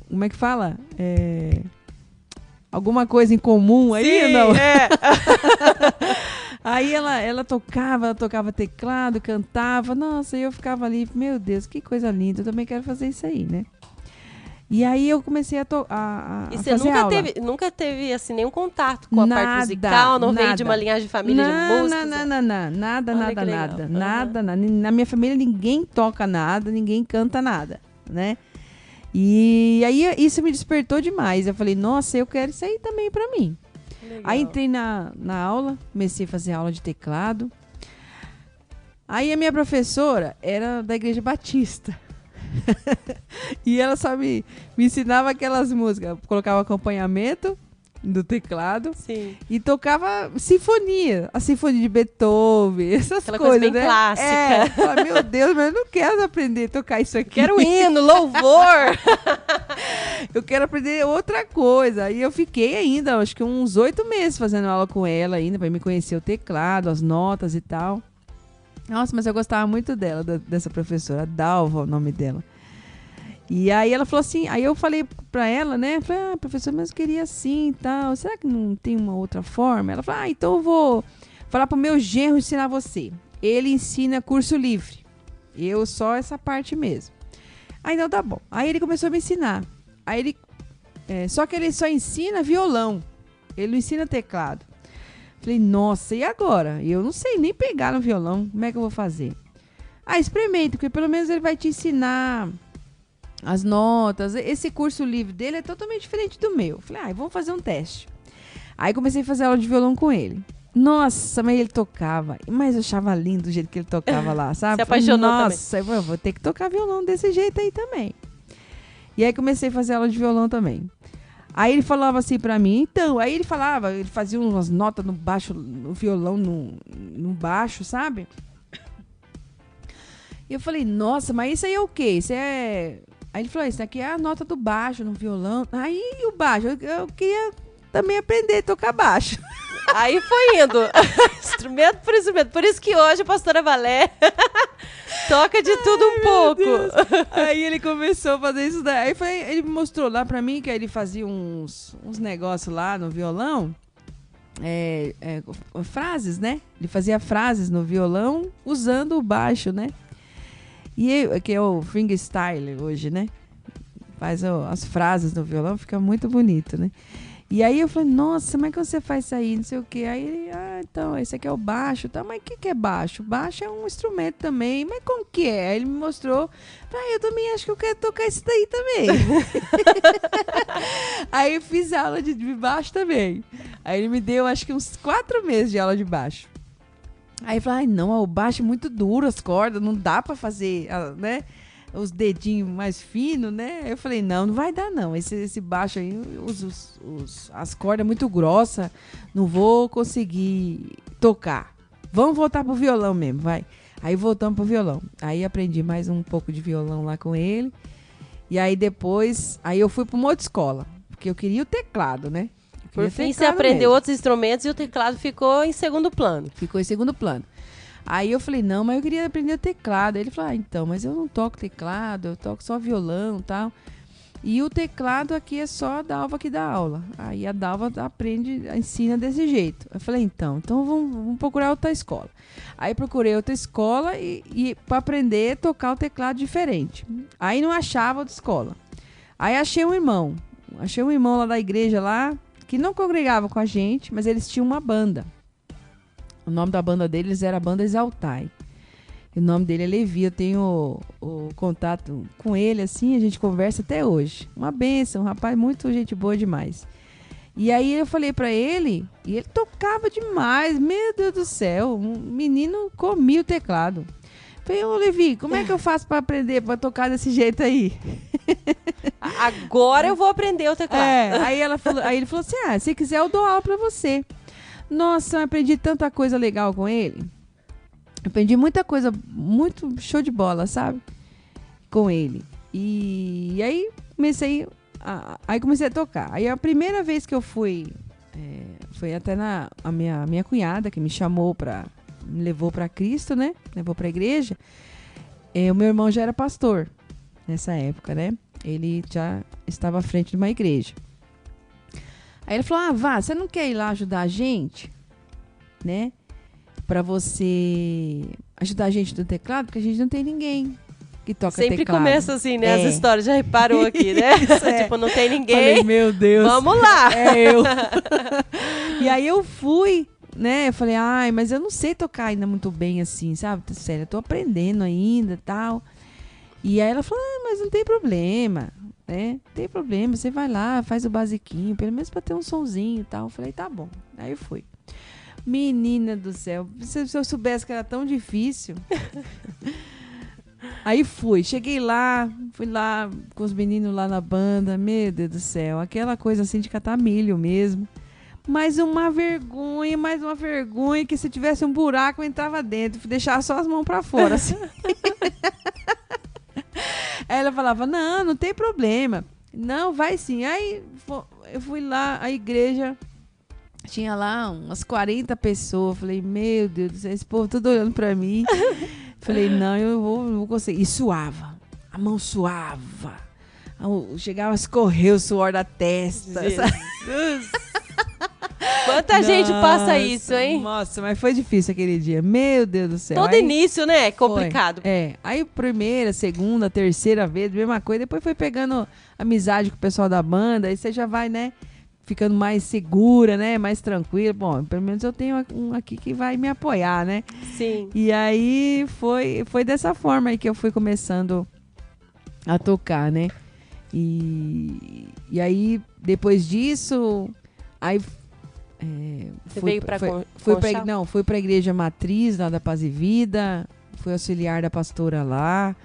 como é que fala? Alguma coisa em comum aí, sim, não? Aí ela tocava teclado, cantava. Nossa, eu ficava ali, meu Deus, que coisa linda. Eu também quero fazer isso aí, né? E aí eu comecei a fazer aula. E você nunca teve assim, nenhum contato com a parte musical? Não veio de uma linhagem de família de músicos? Nada. Na minha família ninguém toca nada, ninguém canta nada, né? E aí isso me despertou demais. Eu falei, nossa, eu quero isso aí também pra mim. Legal. Aí entrei na aula, comecei a fazer aula de teclado. Aí a minha professora era da Igreja Batista. E ela só me ensinava aquelas músicas. Colocava acompanhamento do teclado. Sim. E tocava sinfonia. A sinfonia de Beethoven, essas aquela coisas, coisa bem né? clássica. Meu Deus, mas eu não quero aprender a tocar isso aqui. Quero hino, louvor. Eu quero aprender outra coisa. E eu fiquei ainda, acho que uns 8 meses fazendo aula com ela ainda, para me conhecer o teclado, as notas e tal. Nossa, mas eu gostava muito dela, dessa professora, Dalva, o nome dela. E aí ela falou assim, aí eu falei pra ela, né? Falei, professora, mas eu queria assim e tal. Será que não tem uma outra forma? Ela falou, então eu vou falar pro meu genro ensinar você. Ele ensina curso livre. Eu só essa parte mesmo. Aí não, tá bom. Aí ele começou a me ensinar. Aí só que ele só ensina violão. Ele não ensina teclado. Falei, nossa, e agora? Eu não sei nem pegar no violão. Como é que eu vou fazer? Experimenta, porque pelo menos ele vai te ensinar as notas. Esse curso livre dele é totalmente diferente do meu. Falei, vamos fazer um teste. Aí comecei a fazer aula de violão com ele. Nossa, mas ele tocava. Mas eu achava lindo o jeito que ele tocava lá, sabe? Se apaixonou também. Nossa, eu vou ter que tocar violão desse jeito aí também. E aí comecei a fazer aula de violão também. Aí ele falava assim pra mim, aí ele fazia umas notas no baixo, no violão, no baixo, sabe? E eu falei, nossa, mas isso aí é o quê? Isso é... Aí ele falou, isso aqui é a nota do baixo no violão. Aí o baixo, eu queria também aprender a tocar baixo. Aí foi indo, instrumento por instrumento. Por isso que hoje a pastora Valéria toca de tudo um pouco. Aí ele começou a fazer isso daí. Aí ele mostrou lá pra mim que ele fazia uns negócios lá no violão. Frases, né? Ele fazia frases no violão usando o baixo, né? Que é o fingerstyle hoje, né? Faz as frases no violão, fica muito bonito, né? E aí eu falei, nossa, como é que você faz isso aí? Não sei o quê. Aí ele, então, esse aqui é o baixo. Tá? Mas o que é baixo? Baixo é um instrumento também. Mas como que é? Aí ele me mostrou. Eu também acho que eu quero tocar isso daí também. Aí eu fiz aula de baixo também. Aí ele me deu, acho que uns 4 meses de aula de baixo. Aí eu falei, não, o baixo é muito duro, as cordas, não dá pra fazer, né? Os dedinhos mais finos, né? Eu falei, não vai dar não. Esse baixo aí, as cordas muito grossas, não vou conseguir tocar. Vamos voltar pro violão mesmo, vai. Aí voltamos pro violão. Aí aprendi mais um pouco de violão lá com ele. E aí depois, eu fui pra uma outra escola, porque eu queria o teclado, né? Por fim, você aprendeu outros instrumentos e o teclado ficou em segundo plano. Ficou em segundo plano. Aí eu falei, não, mas eu queria aprender o teclado. Aí ele falou, então, mas eu não toco teclado, eu toco só violão e tal. E o teclado aqui é só a Dalva que dá aula. Aí a Dalva ensina desse jeito. Eu falei, então vamos procurar outra escola. Aí procurei outra escola e para aprender a tocar o teclado diferente. Aí não achava outra escola. Aí achei um irmão lá da igreja lá, que não congregava com a gente, mas eles tinham uma banda. O nome da banda deles era a Banda Exaltai. O nome dele é Levi. Eu tenho o contato com ele, assim, a gente conversa até hoje. Uma bênção, um rapaz muito gente boa demais. E aí eu falei pra ele, e ele tocava demais. Meu Deus do céu, um menino comia o teclado. Falei, ô Levi, como é que eu faço pra aprender, pra tocar desse jeito aí? Agora eu vou aprender o teclado. Aí ele falou assim, se quiser eu dou aula pra você. Nossa, eu aprendi tanta coisa legal com ele. Aprendi muita coisa, muito show de bola, sabe? Com ele. E aí comecei a tocar. Aí a primeira vez que eu fui, foi até a minha cunhada que me levou para Cristo, né? Levou para a igreja. O meu irmão já era pastor nessa época, né? Ele já estava à frente de uma igreja. Aí ele falou, Vá, você não quer ir lá ajudar a gente? Né? Pra você ajudar a gente no teclado, porque a gente não tem ninguém que toca Sempre teclado. Sempre começa assim, né? As histórias, já reparou aqui, né? Tipo, não tem ninguém. Falei, meu Deus. Vamos lá. Eu. E aí eu fui, né? Eu falei, mas eu não sei tocar ainda muito bem assim, sabe? Sério, eu tô aprendendo ainda e tal. E aí ela falou, mas não tem problema. Né? Não tem problema, você vai lá, faz o basiquinho, pelo menos pra ter um sonzinho e tal. Eu falei, tá bom. Aí eu fui. Menina do céu, se eu soubesse que era tão difícil. Aí fui lá com os meninos lá na banda, meu Deus do céu, aquela coisa assim de catar milho mesmo. Mais uma vergonha, que se tivesse um buraco eu entrava dentro, deixava só as mãos pra fora, assim. Aí ela falava, não tem problema. Não, vai sim. Aí eu fui lá, a igreja tinha lá umas 40 pessoas. Falei, meu Deus do céu, esse povo tudo olhando pra mim. Falei, não, eu vou conseguir. E suava, a mão suava. Chegava a escorrer o suor da testa. Quanta gente passa isso, hein? Nossa, mas foi difícil aquele dia. Meu Deus do céu. Todo início, né? É complicado. Aí primeira, segunda, terceira vez, mesma coisa. Depois foi pegando amizade com o pessoal da banda. Aí você já vai, né? Ficando mais segura, né? Mais tranquila. Bom, pelo menos eu tenho um aqui que vai me apoiar, né? Sim. E aí foi dessa forma aí que eu fui começando a tocar, né? E aí, depois disso... Aí você veio para fui para a igreja matriz lá da Paz e Vida, fui auxiliar da pastora lá,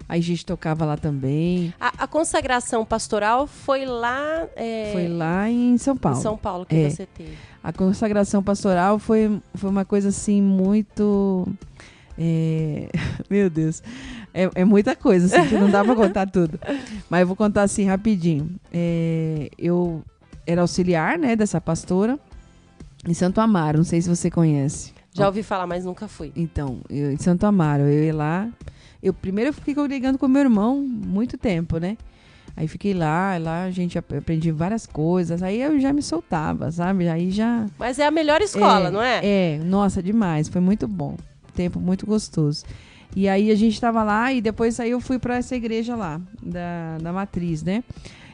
aí a gente tocava lá também. A consagração pastoral foi lá... Foi lá em São Paulo. Em São Paulo que você teve. A consagração pastoral foi uma coisa assim muito... meu Deus, é muita coisa, assim, que não dá para contar tudo. Mas eu vou contar assim rapidinho. Eu era auxiliar, né, dessa pastora, em Santo Amaro. Não sei se você conhece. Já ouvi falar, mas nunca fui. Então, em Santo Amaro, eu ia lá. Primeiro eu fiquei congregando com meu irmão muito tempo, né? Aí fiquei lá a gente aprendi várias coisas. Aí eu já me soltava, sabe? Aí já... Mas é a melhor escola, não é? É, nossa, demais. Foi muito bom. Tempo muito gostoso. E aí a gente tava lá e depois aí eu fui para essa igreja lá, da Matriz, né?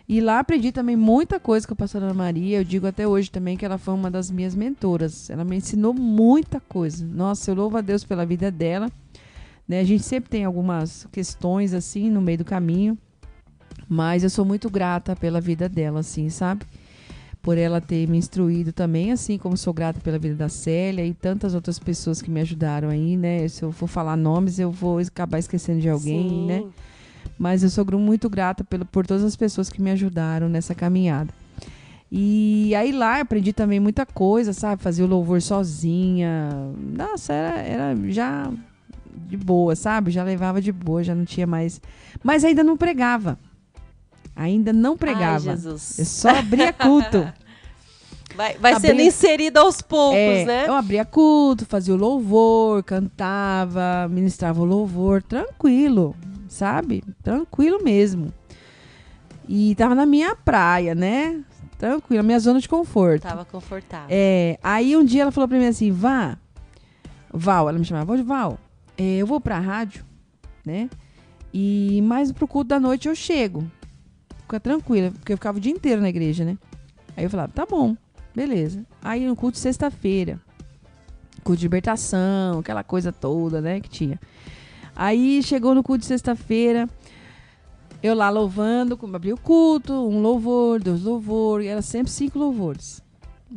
E lá aprendi também muita coisa com a pastora Ana Maria. Eu digo até hoje também que ela foi uma das minhas mentoras. Ela me ensinou muita coisa. Nossa, eu louvo a Deus pela vida dela. Né? A gente sempre tem algumas questões assim no meio do caminho. Mas eu sou muito grata pela vida dela, assim, sabe? Por ela ter me instruído também, assim como sou grata pela vida da Célia e tantas outras pessoas que me ajudaram aí, né? Se eu for falar nomes, eu vou acabar esquecendo de alguém, sim, né? Mas eu sou muito grata por todas as pessoas que me ajudaram nessa caminhada. E aí lá eu aprendi também muita coisa, sabe? Fazia o louvor sozinha. Nossa, era já de boa, sabe? Já levava de boa, já não tinha mais... Mas ainda não pregava. Ainda não pregava. Ai, Jesus. Eu só abria culto. Vai sendo inserido aos poucos, né? Eu abria culto, fazia o louvor, cantava, ministrava o louvor, tranquilo, sabe? Tranquilo mesmo. E tava na minha praia, né? Tranquilo, minha zona de conforto. Tava confortável. Aí um dia ela falou pra mim assim, Val, ela me chamava, Val, eu vou pra rádio, né? E mais pro culto da noite eu chego. Fica tranquila, porque eu ficava o dia inteiro na igreja, né? Aí eu falava, tá bom, beleza. Aí no culto de sexta-feira, culto de libertação, aquela coisa toda, né, que tinha. Aí chegou no culto de sexta-feira, eu lá louvando, abri o culto, um louvor, 2 louvores, era sempre 5 louvores.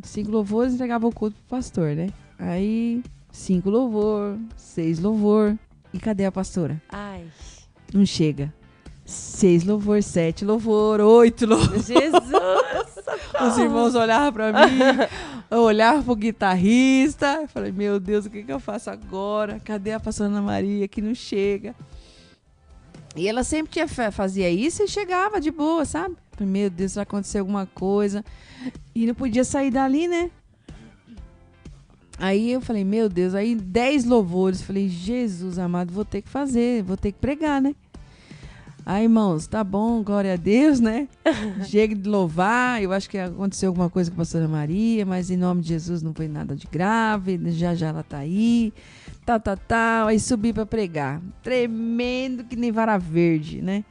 5 louvores, entregava o culto pro pastor, né? Aí 5 louvor, 6 louvor, e cadê a pastora? Ai. Não chega. 6 louvor, 7 louvor, 8 louvor. Jesus! Os irmãos olhavam pra mim, eu olhava pro guitarrista, eu falei, meu Deus, o que eu faço agora? Cadê a pastora Ana Maria que não chega? E ela sempre fazia isso e chegava de boa, sabe? Eu falei, meu Deus, vai acontecer alguma coisa. E não podia sair dali, né? Aí eu falei, meu Deus, aí 10 louvores. Falei, Jesus amado, vou ter que fazer, vou ter que pregar, né? Aí, irmãos, tá bom, glória a Deus, né? Chega de louvar, eu acho que aconteceu alguma coisa com a pastora Maria, mas em nome de Jesus não foi nada de grave, já ela tá aí, tal, aí subi pra pregar, tremendo que nem vara verde, né?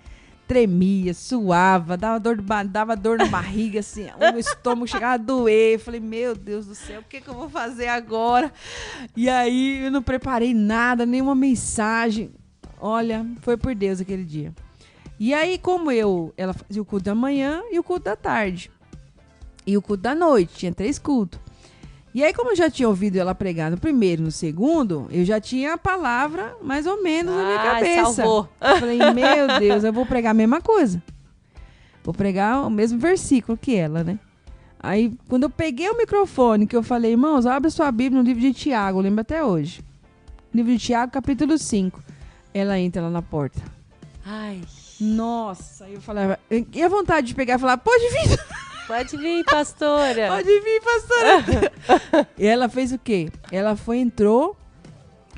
Tremia, suava, dava dor na barriga, assim, o estômago chegava a doer, falei, meu Deus do céu, o que eu vou fazer agora? E aí, eu não preparei nada, nenhuma mensagem, olha, foi por Deus aquele dia. E aí, como ela fazia o culto da manhã e o culto da tarde. E o culto da noite, tinha 3 cultos. E aí, como eu já tinha ouvido ela pregar no primeiro e no segundo, eu já tinha a palavra mais ou menos na minha cabeça. Salvou. Eu falei, meu Deus, eu vou pregar a mesma coisa. Vou pregar o mesmo versículo que ela, né? Aí, quando eu peguei o microfone, que eu falei, irmãos, abre sua Bíblia no livro de Tiago, eu lembro até hoje. Livro de Tiago, capítulo 5. Ela entra lá na porta. Ai. Nossa, eu falava, e a vontade de pegar e falar, pode vir. Pode vir, pastora. Pode vir, pastora. E ela fez o quê? Ela entrou,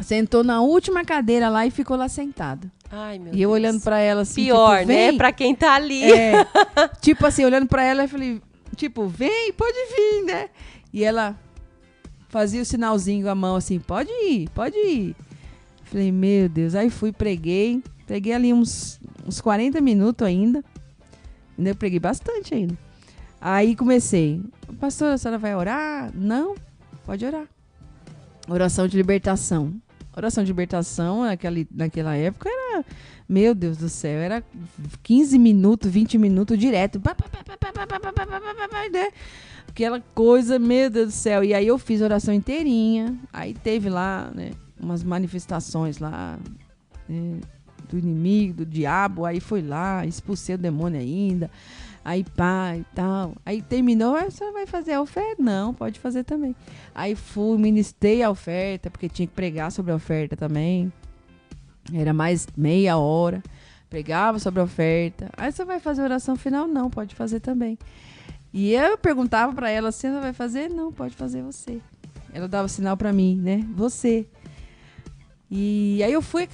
sentou na última cadeira lá e ficou lá sentada. Ai, meu Deus. E eu olhando pra ela assim, pior, tipo, vem. né? Pra quem tá ali. Tipo assim, olhando pra ela, eu falei, tipo, vem, pode vir, né? E ela fazia o sinalzinho com a mão assim, pode ir, pode ir. Falei, meu Deus. Aí fui, preguei ali uns 40 minutos ainda eu preguei bastante ainda. Aí comecei, pastora, a senhora vai orar? Não, pode orar. Oração de libertação. Oração de libertação naquela época era, meu Deus do céu, era 15 minutos, 20 minutos direto. Né? Aquela coisa, meu Deus do céu. E aí eu fiz a oração inteirinha. Aí teve lá, né, umas manifestações lá, né, do inimigo, do diabo. Aí foi lá, expulsei o demônio ainda. Aí pá e tal. Aí terminou, você vai fazer a oferta? Não, pode fazer também. Aí fui, ministrei a oferta, porque tinha que pregar sobre a oferta também. Era mais meia hora. Pregava sobre a oferta. Aí você vai fazer a oração final? Não, pode fazer também. E eu perguntava pra ela, você vai fazer? Não, pode fazer você. Ela dava sinal pra mim, né? Você. E aí eu fui,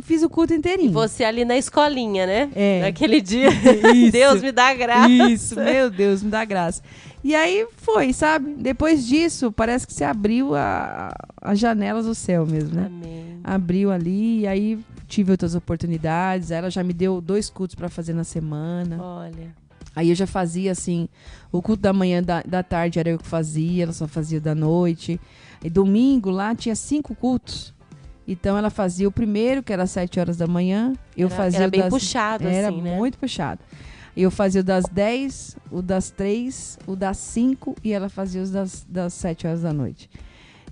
fiz o culto inteirinho. E você ali na escolinha, né? É. Naquele dia. Isso. Deus me dá graça. Isso, meu Deus, me dá graça. E aí foi, sabe? Depois disso, parece que se abriu as janelas do céu mesmo, né? Amém. Abriu ali, e aí tive outras oportunidades. Ela já me deu 2 cultos pra fazer na semana. Olha. Aí eu já fazia, assim, o culto da manhã, da tarde era eu que fazia, ela só fazia da noite. E domingo lá tinha 5 cultos. Então ela fazia o primeiro, que era às 7 horas da manhã. Eu fazia era bem puxado, era assim, né? Era muito puxado. Eu fazia o das 10, o das 3, o das 5 e ela fazia os das 7 horas da noite.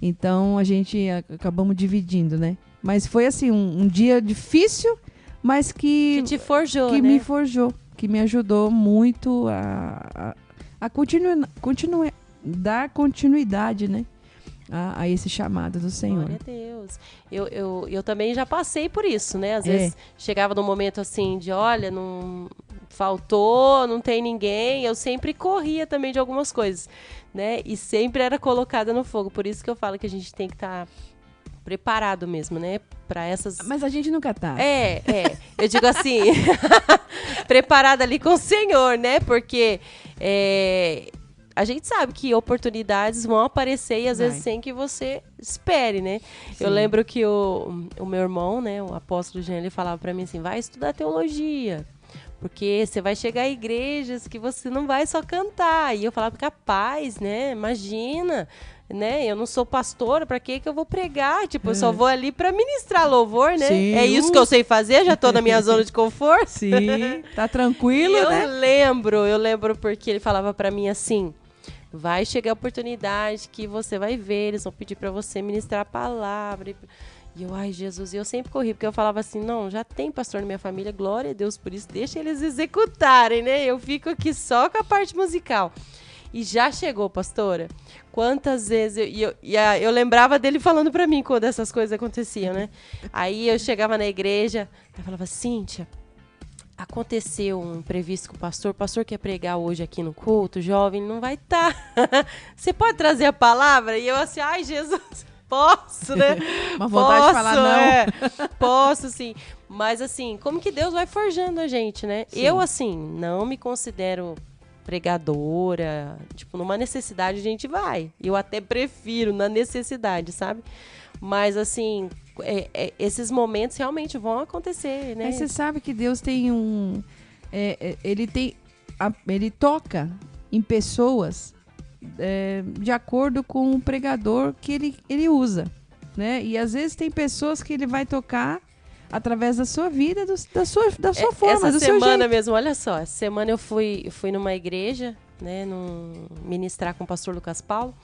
Então a gente acabamos dividindo, né? Mas foi assim, um dia difícil, mas que te forjou, que né? me forjou, que me ajudou muito a dar continuidade, né? A esse chamado do Senhor. Glória a Deus. Eu também já passei por isso, né? Às vezes chegava num momento assim de, olha, não faltou, não tem ninguém. Eu sempre corria também de algumas coisas, né? E sempre era colocada no fogo. Por isso que eu falo que a gente tem que estar preparado mesmo, né? Para essas... Mas a gente nunca tá. Eu digo assim, preparada ali com o Senhor, né? Porque... a gente sabe que oportunidades vão aparecer e às vezes sem que você espere, né? Sim. Eu lembro que o meu irmão, né, o apóstolo Jean, ele falava pra mim assim, vai estudar teologia, porque você vai chegar a igrejas que você não vai só cantar. E eu falava, capaz, né? Imagina, né? Eu não sou pastora, pra que eu vou pregar? Tipo, eu só vou ali pra ministrar louvor, né? Sim. É isso que eu sei fazer, já tô na minha zona de conforto. Sim, tá tranquilo, né? Eu lembro porque ele falava pra mim assim, vai chegar a oportunidade que você vai ver, eles vão pedir pra você ministrar a palavra. E eu, ai, Jesus, e eu sempre corri, porque eu falava assim, não, já tem pastor na minha família, glória a Deus por isso, deixa eles executarem, né? Eu fico aqui só com a parte musical. E já chegou, pastora, quantas vezes, eu lembrava dele falando pra mim quando essas coisas aconteciam, né? Aí eu chegava na igreja, eu falava, Cíntia, aconteceu um imprevisto com o pastor quer pregar hoje aqui no culto, jovem, não vai estar. Você pode trazer a palavra? E eu assim, ai, Jesus, posso, né? Uma vontade de falar não. Posso, sim. Mas assim, como que Deus vai forjando a gente, né? Sim. Eu, assim, não me considero pregadora, tipo, numa necessidade a gente vai. Eu até prefiro na necessidade, sabe? Mas assim... esses momentos realmente vão acontecer, né? Mas você sabe que Deus tem ele toca em pessoas de acordo com o pregador que ele usa, né? E às vezes tem pessoas que ele vai tocar através da sua vida, da sua forma, do seu jeito. Essa semana mesmo, olha só, essa semana eu fui numa igreja, né, ministrar com o pastor Lucas Paulo.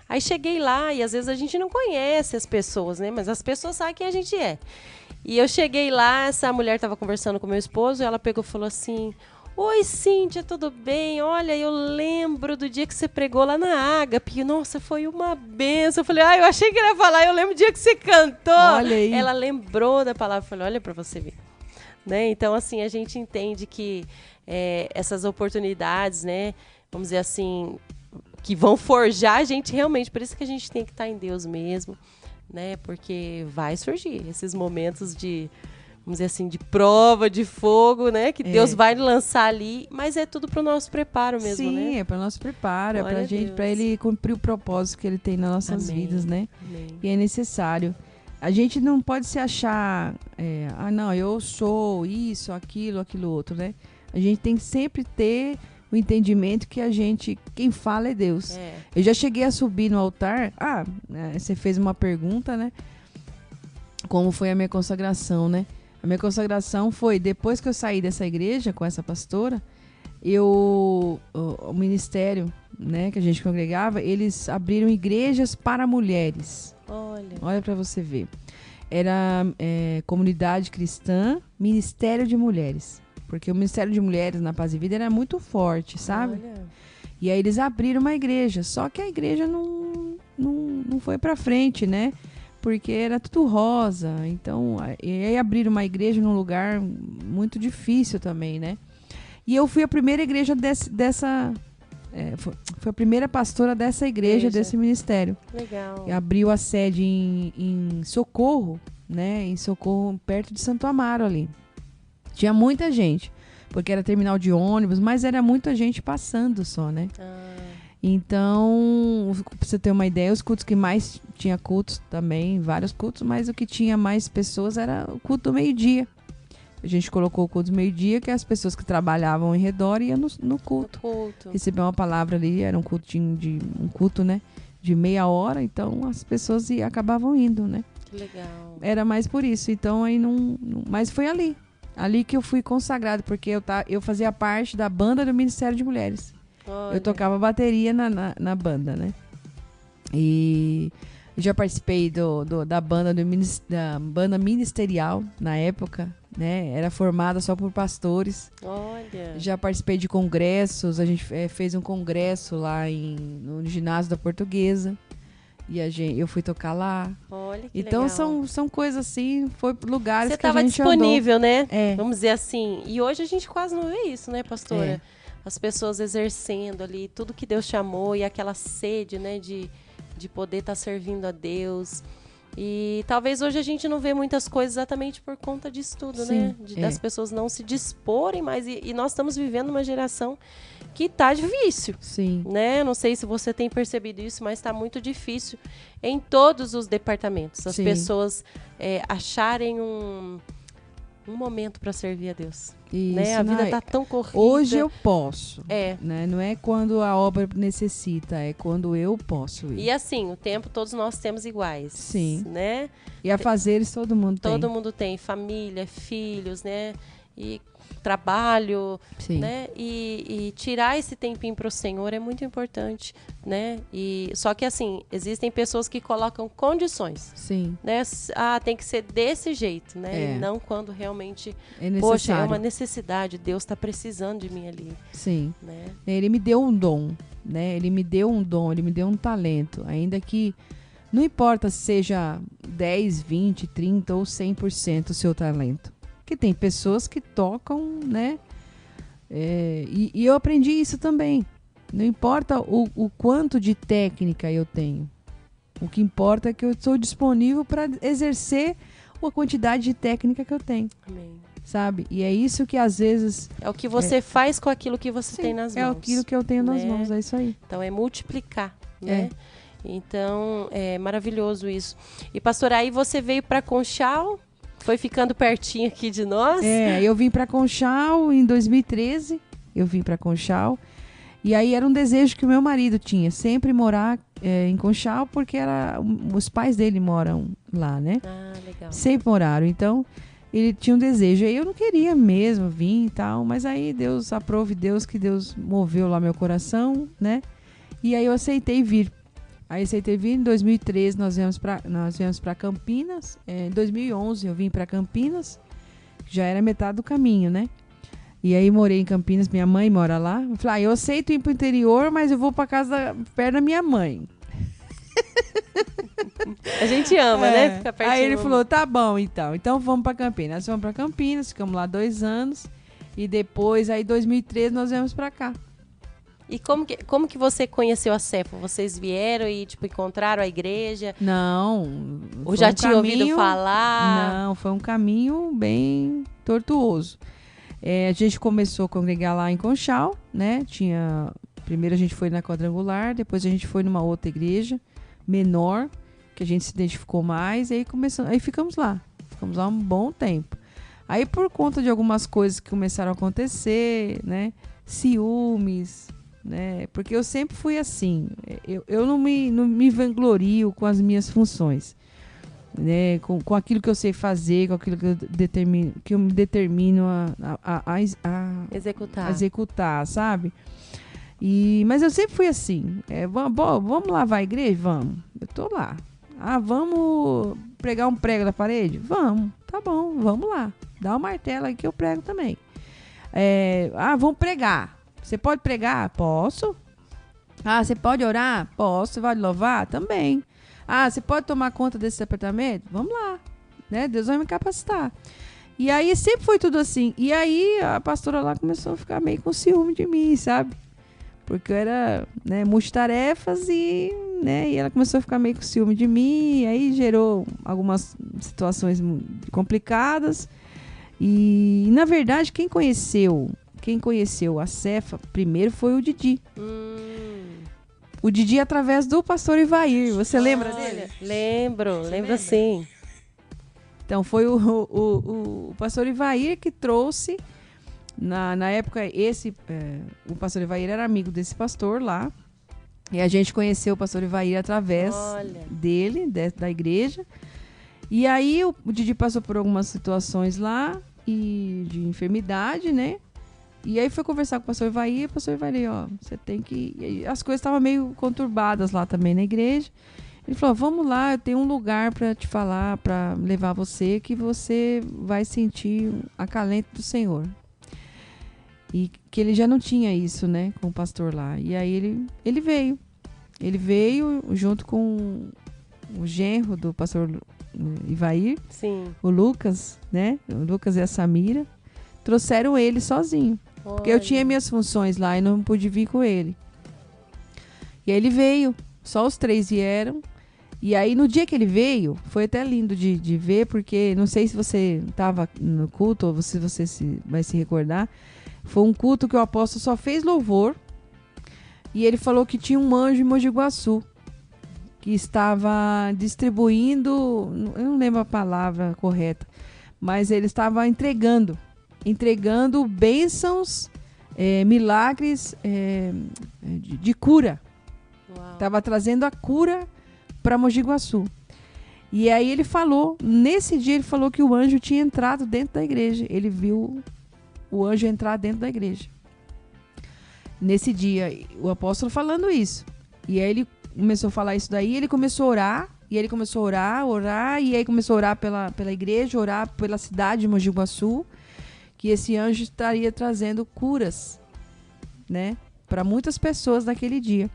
Aí cheguei lá e às vezes a gente não conhece as pessoas, né? Mas as pessoas sabem quem a gente é. E eu cheguei lá, essa mulher estava conversando com meu esposo e ela pegou e falou assim, oi, Cíntia, tudo bem? Olha, eu lembro do dia que você pregou lá na Ágape. Nossa, foi uma benção. Eu falei, eu achei que ele ia falar, eu lembro do dia que você cantou. Olha aí. Ela lembrou da palavra. Eu falei, olha para você ver. Né? Então, assim, a gente entende que essas oportunidades, né? Vamos dizer assim... que vão forjar a gente realmente, por isso que a gente tem que estar em Deus mesmo, né, porque vai surgir esses momentos de, vamos dizer assim, de prova, de fogo, né, que Deus vai lançar ali, mas é tudo para o nosso preparo mesmo, né? Sim, é para o nosso preparo, Glória é pra gente, para ele cumprir o propósito que ele tem nas nossas vidas, né? Amém. E é necessário. A gente não pode se achar, não, eu sou isso, aquilo outro, né? A gente tem que sempre ter o entendimento que quem fala é Deus. Eu já cheguei a subir no altar, você fez uma pergunta, né? Como foi a minha consagração, né? A minha consagração foi, depois que eu saí dessa igreja com essa pastora, o ministério, né, que a gente congregava, eles abriram igrejas para mulheres. Olha para você ver. Era comunidade cristã, ministério de mulheres. Porque o Ministério de Mulheres na Paz e Vida era muito forte, sabe? Olha. E aí eles abriram uma igreja. Só que a igreja não foi pra frente, né? Porque era tudo rosa. Então, e aí abriram uma igreja num lugar muito difícil também, né? E eu fui a primeira igreja foi a primeira pastora dessa igreja, desse ministério. Legal. E abriu a sede em Socorro, né? Em Socorro, perto de Santo Amaro ali. Tinha muita gente, porque era terminal de ônibus, mas era muita gente passando só, né? Então, pra você ter uma ideia, os cultos que mais tinha cultos também, vários cultos, mas o que tinha mais pessoas era o culto do meio-dia. A gente colocou o culto do meio-dia, que as pessoas que trabalhavam em redor iam no culto. Recebiam uma palavra ali, era um culto, né? De meia hora, então as pessoas acabavam indo, né? Que legal. Era mais por isso, então aí não mas foi ali. Ali que eu fui consagrado, porque eu fazia parte da banda do Ministério de Mulheres. Olha. Eu tocava bateria na banda, né? E já participei da banda da banda ministerial na época, né? Era formada só por pastores. Olha. Já participei de congressos, a gente fez um congresso lá no ginásio da Portuguesa. E eu fui tocar lá. Olha que então legal. são coisas assim, foi lugares Você que a gente disponível, andou. né? É. Vamos dizer assim. E hoje a gente quase não vê isso, né, pastora? É. As pessoas exercendo ali tudo que Deus chamou e aquela sede, né, de poder estar servindo a Deus. E talvez hoje a gente não vê muitas coisas exatamente por conta disso tudo, né? Das pessoas não se disporem mais. E nós estamos vivendo uma geração que tá difícil. Sim. Né? Não sei se você tem percebido isso, mas está muito difícil em todos os departamentos. As pessoas acharem um momento para servir a Deus. Isso, né? A vida tá tão corrida. Hoje eu posso. Né? Não é quando a obra necessita, é quando eu posso ir. E assim, o tempo todos nós temos iguais. Sim. Né? E afazeres todo mundo tem. Todo mundo tem. Família, filhos, né? E trabalho, Sim. né? E tirar esse tempinho para o Senhor é muito importante, né? Só que assim, existem pessoas que colocam condições. Sim. Né? Tem que ser desse jeito, né? E não quando realmente poxa, é uma necessidade, Deus está precisando de mim ali. Sim. Né? Ele me deu um dom, né? Ele me deu um dom, ele me deu um talento, ainda que não importa se seja 10, 20, 30 ou 100% o seu talento. Porque tem pessoas que tocam, né? E eu aprendi isso também. Não importa o quanto de técnica eu tenho. O que importa é que eu estou disponível para exercer a quantidade de técnica que eu tenho. Amém. Sabe? E é isso que às vezes... É o que você faz com aquilo que você tem nas mãos. É aquilo que eu tenho nas mãos, é isso aí. Então é multiplicar, né? Então é maravilhoso isso. E pastora, aí você veio para Conchal... Foi ficando pertinho aqui de nós? Eu vim para Conchal em 2013. Eu vim para Conchal. E aí era um desejo que o meu marido tinha. Sempre morar em Conchal, porque os pais dele moram lá, né? Ah, legal. Sempre moraram. Então, ele tinha um desejo. Aí eu não queria mesmo vir e tal. Mas aí Deus, aprove Deus, que Deus moveu lá meu coração, né? E aí eu aceitei vir. Em 2013 nós viemos para Campinas. Em 2011 eu vim para Campinas. Já era metade do caminho, né? E aí morei em Campinas, minha mãe mora lá. Eu falei, eu aceito ir pro interior, mas eu vou para casa perto da minha mãe. A gente ama, né? Ficar pertinho. Aí ele falou, tá bom então. Então vamos para Campinas. Nós fomos para Campinas, ficamos lá 2 anos. E depois, aí em 2013 nós viemos para cá. E como que você conheceu a CEPO? Vocês vieram e, encontraram a igreja? Não. Ou já tinha ouvido falar? Não, foi um caminho bem tortuoso. A gente começou a congregar lá em Conchal, né? Primeiro a gente foi na Quadrangular, depois a gente foi numa outra igreja menor, que a gente se identificou mais, e aí ficamos lá. Ficamos lá um bom tempo. Aí por conta de algumas coisas que começaram a acontecer, né? Ciúmes... né? Porque eu sempre fui assim, eu não me vanglorio com as minhas funções, né? Com aquilo que eu sei fazer, com aquilo que eu me determino a executar, sabe? Mas eu sempre fui assim, vamos lavar a igreja? Vamos, eu tô lá. Vamos pregar um prego na parede? Vamos, tá bom, vamos lá, dá um martelo aí que eu prego também. Vamos pregar. Você pode pregar? Posso. Você pode orar? Posso. Você pode louvar? Também. Você pode tomar conta desse apartamento? Vamos lá. Né? Deus vai me capacitar. E aí sempre foi tudo assim. E aí a pastora lá começou a ficar meio com ciúme de mim, sabe? porque eu era, né, multitarefas e, né, e ela começou a ficar meio com ciúme de mim, e aí gerou algumas situações complicadas. E, na verdade, quem conheceu a Cefa primeiro foi o Didi. O Didi através do pastor Ivair. Você lembra dele? Lembro sim. Então, foi o pastor Ivair que trouxe, na época, o pastor Ivair era amigo desse pastor lá, e a gente conheceu o pastor Ivair através dele, da igreja. E aí, o Didi passou por algumas situações lá, e de enfermidade, né? E aí foi conversar com o pastor Ivair, e o pastor Ivair, ó, você tem que... E as coisas estavam meio conturbadas lá também na igreja. Ele falou, vamos lá, eu tenho um lugar para te falar, para levar você, que você vai sentir o acalento do Senhor. E que ele já não tinha isso, né, com o pastor lá. E aí ele veio. Ele veio junto com o genro do pastor Ivair, sim, o Lucas, né? O Lucas e a Samira. Trouxeram ele sozinho. Olha. Porque eu tinha minhas funções lá e não pude vir com ele. E aí ele veio. Só os 3 vieram. E aí, no dia que ele veio, foi até lindo de ver, porque não sei se você estava no culto ou se você vai se recordar. Foi um culto que o apóstolo só fez louvor. E ele falou que tinha um anjo em Mogi Guaçu, que estava distribuindo, eu não lembro a palavra correta, mas ele estava entregando bênçãos, milagres de cura. Estava trazendo a cura para Mogi Guaçu. E aí ele falou, nesse dia ele falou que o anjo tinha entrado dentro da igreja. Ele viu o anjo entrar dentro da igreja. Nesse dia, o apóstolo falando isso. E aí ele começou a falar isso daí, ele começou a orar, e ele começou a orar, e aí começou a orar pela igreja, orar pela cidade de Mogi Guaçu, que esse anjo estaria trazendo curas, né, para muitas pessoas naquele dia.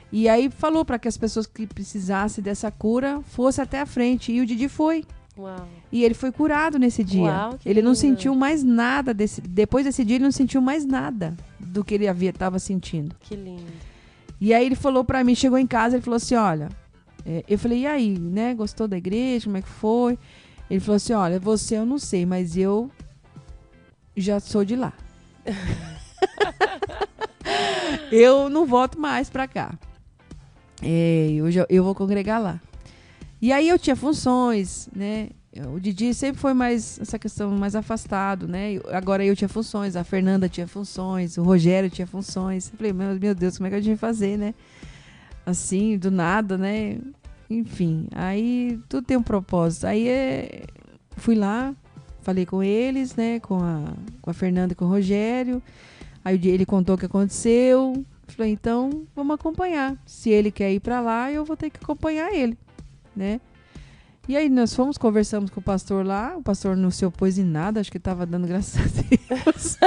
E aí falou para que as pessoas que precisassem dessa cura fossem até a frente. E o Didi foi. Uau. E ele foi curado nesse dia. Uau, ele não sentiu mais nada. Depois desse dia, ele não sentiu mais nada do que ele estava sentindo. Que lindo. E aí ele falou para mim, chegou em casa, ele falou assim, olha... eu falei, e aí, né? Gostou da igreja? Como é que foi? Ele falou assim, olha, você eu não sei, mas eu já sou de lá. Eu não volto mais para cá. Eu vou congregar lá. E aí eu tinha funções, né? O Didi sempre foi mais essa questão mais afastado, né? Agora eu tinha funções, a Fernanda tinha funções, o Rogério tinha funções. Eu falei, meu Deus, como é que a gente vai fazer, né? Assim, do nada, né? Enfim, aí tudo tem um propósito. Aí fui lá, falei com eles, né? Com a Fernanda e com o Rogério. Aí ele contou o que aconteceu. Falei, então vamos acompanhar. Se ele quer ir para lá, eu vou ter que acompanhar ele, né? E aí nós conversamos com o pastor lá. O pastor não se opôs em nada, acho que estava dando graças a Deus.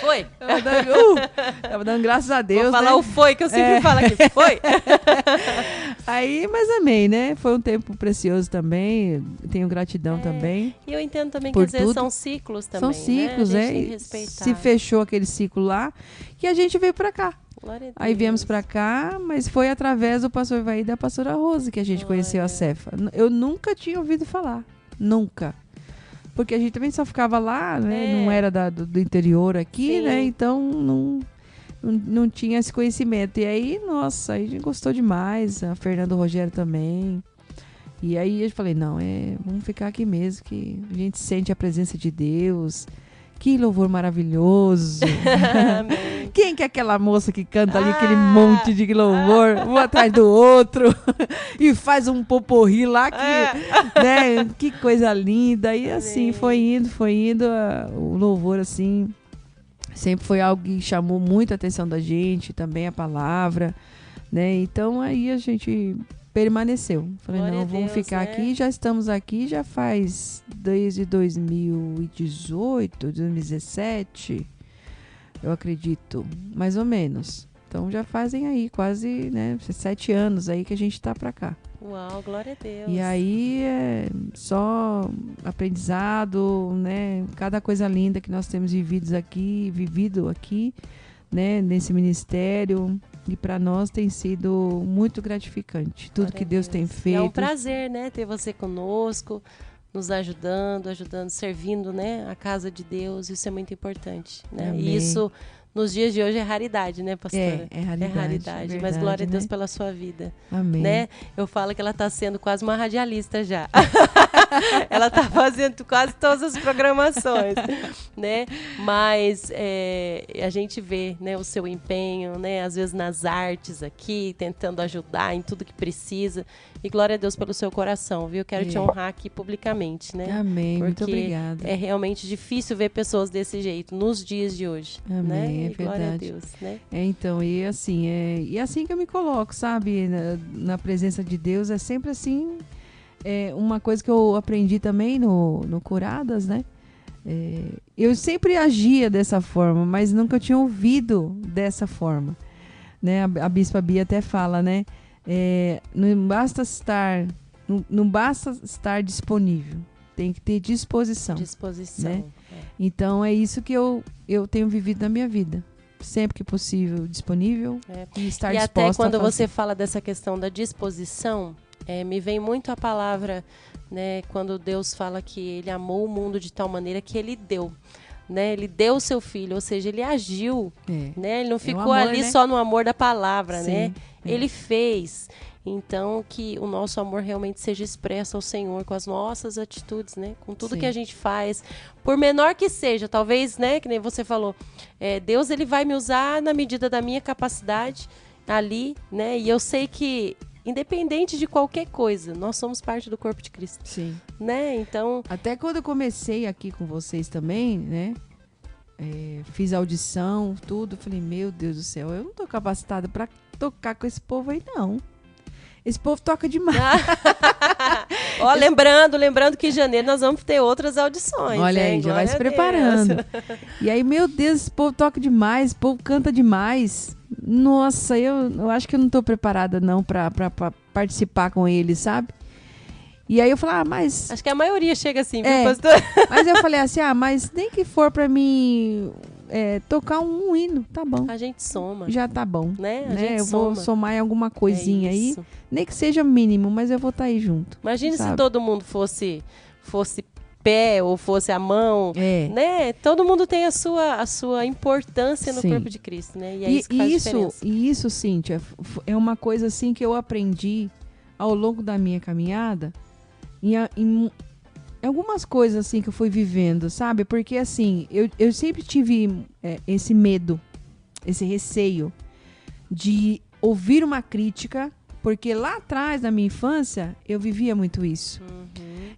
Foi? Tava dando graças a Deus. Vou falar, né? O foi, que eu sempre falo aqui. Foi? Aí, mas amei, né? Foi um tempo precioso também. Tenho gratidão também. E eu entendo também que às vezes são ciclos também. São ciclos, né? A né? gente tem que respeitar. Se fechou aquele ciclo lá e a gente veio pra cá. Glória a Deus. Aí viemos pra cá, mas foi através do pastor Ivair e da pastora Rose que a gente conheceu a Cefa. Eu nunca tinha ouvido falar. Nunca. Porque a gente também só ficava lá, né? Não era do interior aqui, Sim. né? Então não tinha esse conhecimento. E aí, nossa, aí a gente gostou demais. A Fernanda e o Rogério também. E aí eu falei, não, vamos ficar aqui mesmo, que a gente sente a presença de Deus. Que louvor maravilhoso. Quem que é aquela moça que canta ali aquele monte de louvor, um atrás do outro, e faz um poporri lá, né? Que coisa linda. E assim, foi indo, o louvor assim, sempre foi algo que chamou muita atenção da gente, também a palavra, né? Então aí a gente permaneceu. Falei, Glória não, a vamos Deus, ficar aqui. Já estamos aqui, já faz desde 2018, 2017, eu acredito, mais ou menos. Então já fazem aí quase, né, 7 anos aí que a gente tá pra cá. Uau, glória a Deus. E aí é só aprendizado, né? Cada coisa linda que nós temos vivido aqui, né, nesse ministério. E para nós tem sido muito gratificante. Tudo que Deus tem feito. É um prazer, né, ter você conosco, nos ajudando, servindo, né, a casa de Deus. Isso é muito importante, né? Amém. E isso nos dias de hoje é raridade, né, pastora? É raridade. É raridade, verdade, mas glória a Deus, né? pela sua vida. Amém. Né? Eu falo que ela está sendo quase uma radialista já. Ela está fazendo quase todas as programações, né? Mas a gente vê, né, o seu empenho, né, às vezes nas artes aqui, tentando ajudar em tudo que precisa. E glória a Deus pelo seu coração, viu? Quero te honrar aqui publicamente, né? Amém. Muito Porque obrigada. é realmente difícil ver pessoas desse jeito nos dias de hoje. Amém, né? é E glória a verdade. Deus, né? Então, e assim que eu me coloco, sabe? Na presença de Deus, é sempre assim. Uma coisa que eu aprendi também no Curadas, né? Eu sempre agia dessa forma, mas nunca tinha ouvido dessa forma. Né? A Bispa Bia até fala, né? Não basta estar disponível, tem que ter disposição. Né? Então é isso que eu tenho vivido na minha vida. Sempre que possível, disponível e estar disposta a fazer. E até quando você fala dessa questão da disposição, me vem muito a palavra, né, quando Deus fala que Ele amou o mundo de tal maneira que Ele deu. Né? Ele deu o seu filho, ou seja, Ele agiu. Né? Ele não ficou amor, ali, né? Só no amor da palavra. Sim, né? Ele fez. Então, que o nosso amor realmente seja expresso ao Senhor com as nossas atitudes, né? Com tudo que a gente faz, por menor que seja, talvez, né? Que nem você falou, Deus ele vai me usar na medida da minha capacidade ali, né? E eu sei que, independente de qualquer coisa, nós somos parte do corpo de Cristo. Sim. Né? Então, até quando eu comecei aqui com vocês também, né? Fiz audição, tudo, falei, meu Deus do céu, eu não tô capacitada para tocar com esse povo aí, não. Esse povo toca demais. Ó, lembrando que em janeiro nós vamos ter outras audições. Olha aí, já vai se preparando. E aí, meu Deus, esse povo toca demais, esse povo canta demais. Nossa, eu acho que eu não tô preparada não pra participar com eles, sabe? E aí eu falei, mas... Acho que a maioria chega assim, viu, pastor? Mas eu falei assim, mas nem que for pra mim... tocar um hino, tá bom. A gente soma. Já tá bom. Né? Eu vou somar em alguma coisinha aí. Nem que seja mínimo, mas eu vou estar aí junto. Imagine se todo mundo fosse pé ou fosse a mão. Né? Todo mundo tem a sua importância no corpo de Cristo. Né? E é isso que faz diferença. E isso, Cíntia, é uma coisa assim que eu aprendi ao longo da minha caminhada em algumas coisas assim que eu fui vivendo, sabe? Porque assim, eu sempre tive esse medo, esse receio de ouvir uma crítica, porque lá atrás, na minha infância, eu vivia muito isso.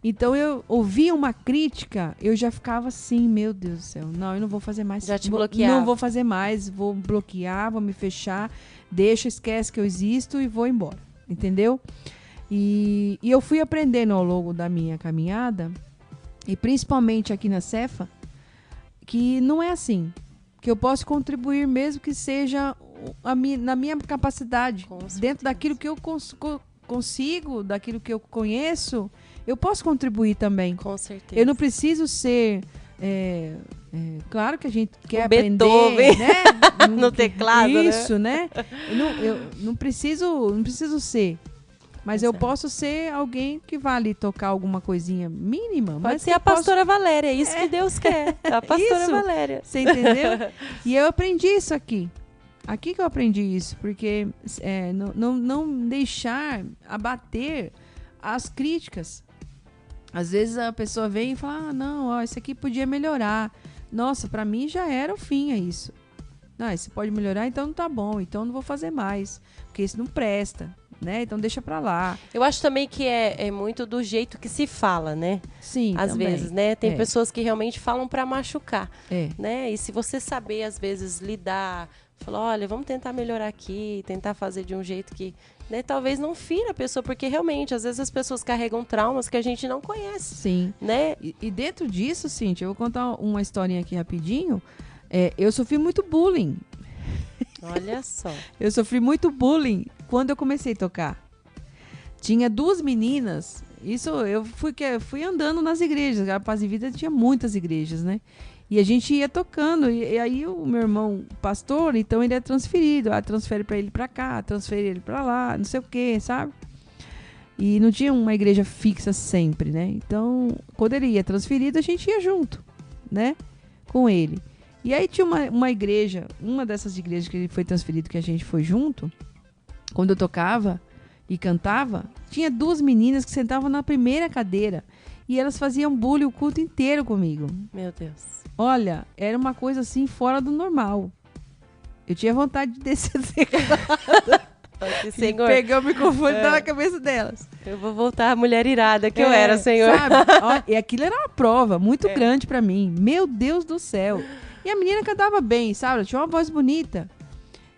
Então eu ouvia uma crítica, eu já ficava assim, meu Deus do céu, não, eu não vou fazer mais. Já te bloqueava. Não vou fazer mais, vou bloquear, vou me fechar, esquece que eu existo e vou embora, entendeu? E eu fui aprendendo ao longo da minha caminhada, e principalmente aqui na Cefa, que não é assim. Que eu posso contribuir mesmo que seja na minha capacidade. Dentro daquilo que eu consigo, daquilo que eu conheço, eu posso contribuir também. Com certeza. Eu não preciso ser... claro que a gente quer aprender, Beethoven, né? No teclado, isso, né? Eu não preciso ser. Mas eu posso ser alguém que vai ali tocar alguma coisinha mínima. Pode ser a pastora Valéria, é isso que Deus quer. A pastora Valéria. Você entendeu? E eu aprendi isso aqui. Aqui que eu aprendi isso. Porque não deixar abater as críticas. Às vezes a pessoa vem e fala, não, isso aqui podia melhorar. Nossa, pra mim já era o fim, é isso. Não, isso pode melhorar, então não tá bom. Então não vou fazer mais. Porque isso não presta. Né? Então deixa pra lá. Eu acho também que é muito do jeito que se fala, né? Sim, às também. vezes, né? Tem pessoas que realmente falam pra machucar, É. né? E se você saber, às vezes, lidar, falar, olha, vamos tentar melhorar aqui, tentar fazer de um jeito que, né, talvez não fira a pessoa, porque realmente, às vezes as pessoas carregam traumas que a gente não conhece. Sim. Né? E dentro disso, Cíntia, eu vou contar uma historinha aqui rapidinho. Eu sofri muito bullying. Olha só. Eu sofri muito bullying quando eu comecei a tocar. Tinha duas meninas. Isso eu fui andando nas igrejas. A Paz e Vida tinha muitas igrejas, né? E a gente ia tocando, e aí o meu irmão, pastor, então ele é transferido, transfere para ele para cá, transfere ele para lá, não sei o quê, sabe? E não tinha uma igreja fixa sempre, né? Então, quando ele ia transferido, a gente ia junto, né? Com ele. E aí tinha uma igreja, uma dessas igrejas que ele foi transferido, que a gente foi junto, quando eu tocava e cantava, tinha 2 meninas que sentavam na primeira cadeira. E elas faziam bullying o culto inteiro comigo. Meu Deus. Olha, era uma coisa assim fora do normal. Eu tinha vontade de descer Senhor, pegar o microfone e dar na cabeça delas. Eu vou voltar a mulher irada que eu era, Senhor. Sabe? Ó, e aquilo era uma prova muito grande pra mim. Meu Deus do céu. E a menina cantava bem, sabe? Ela tinha uma voz bonita.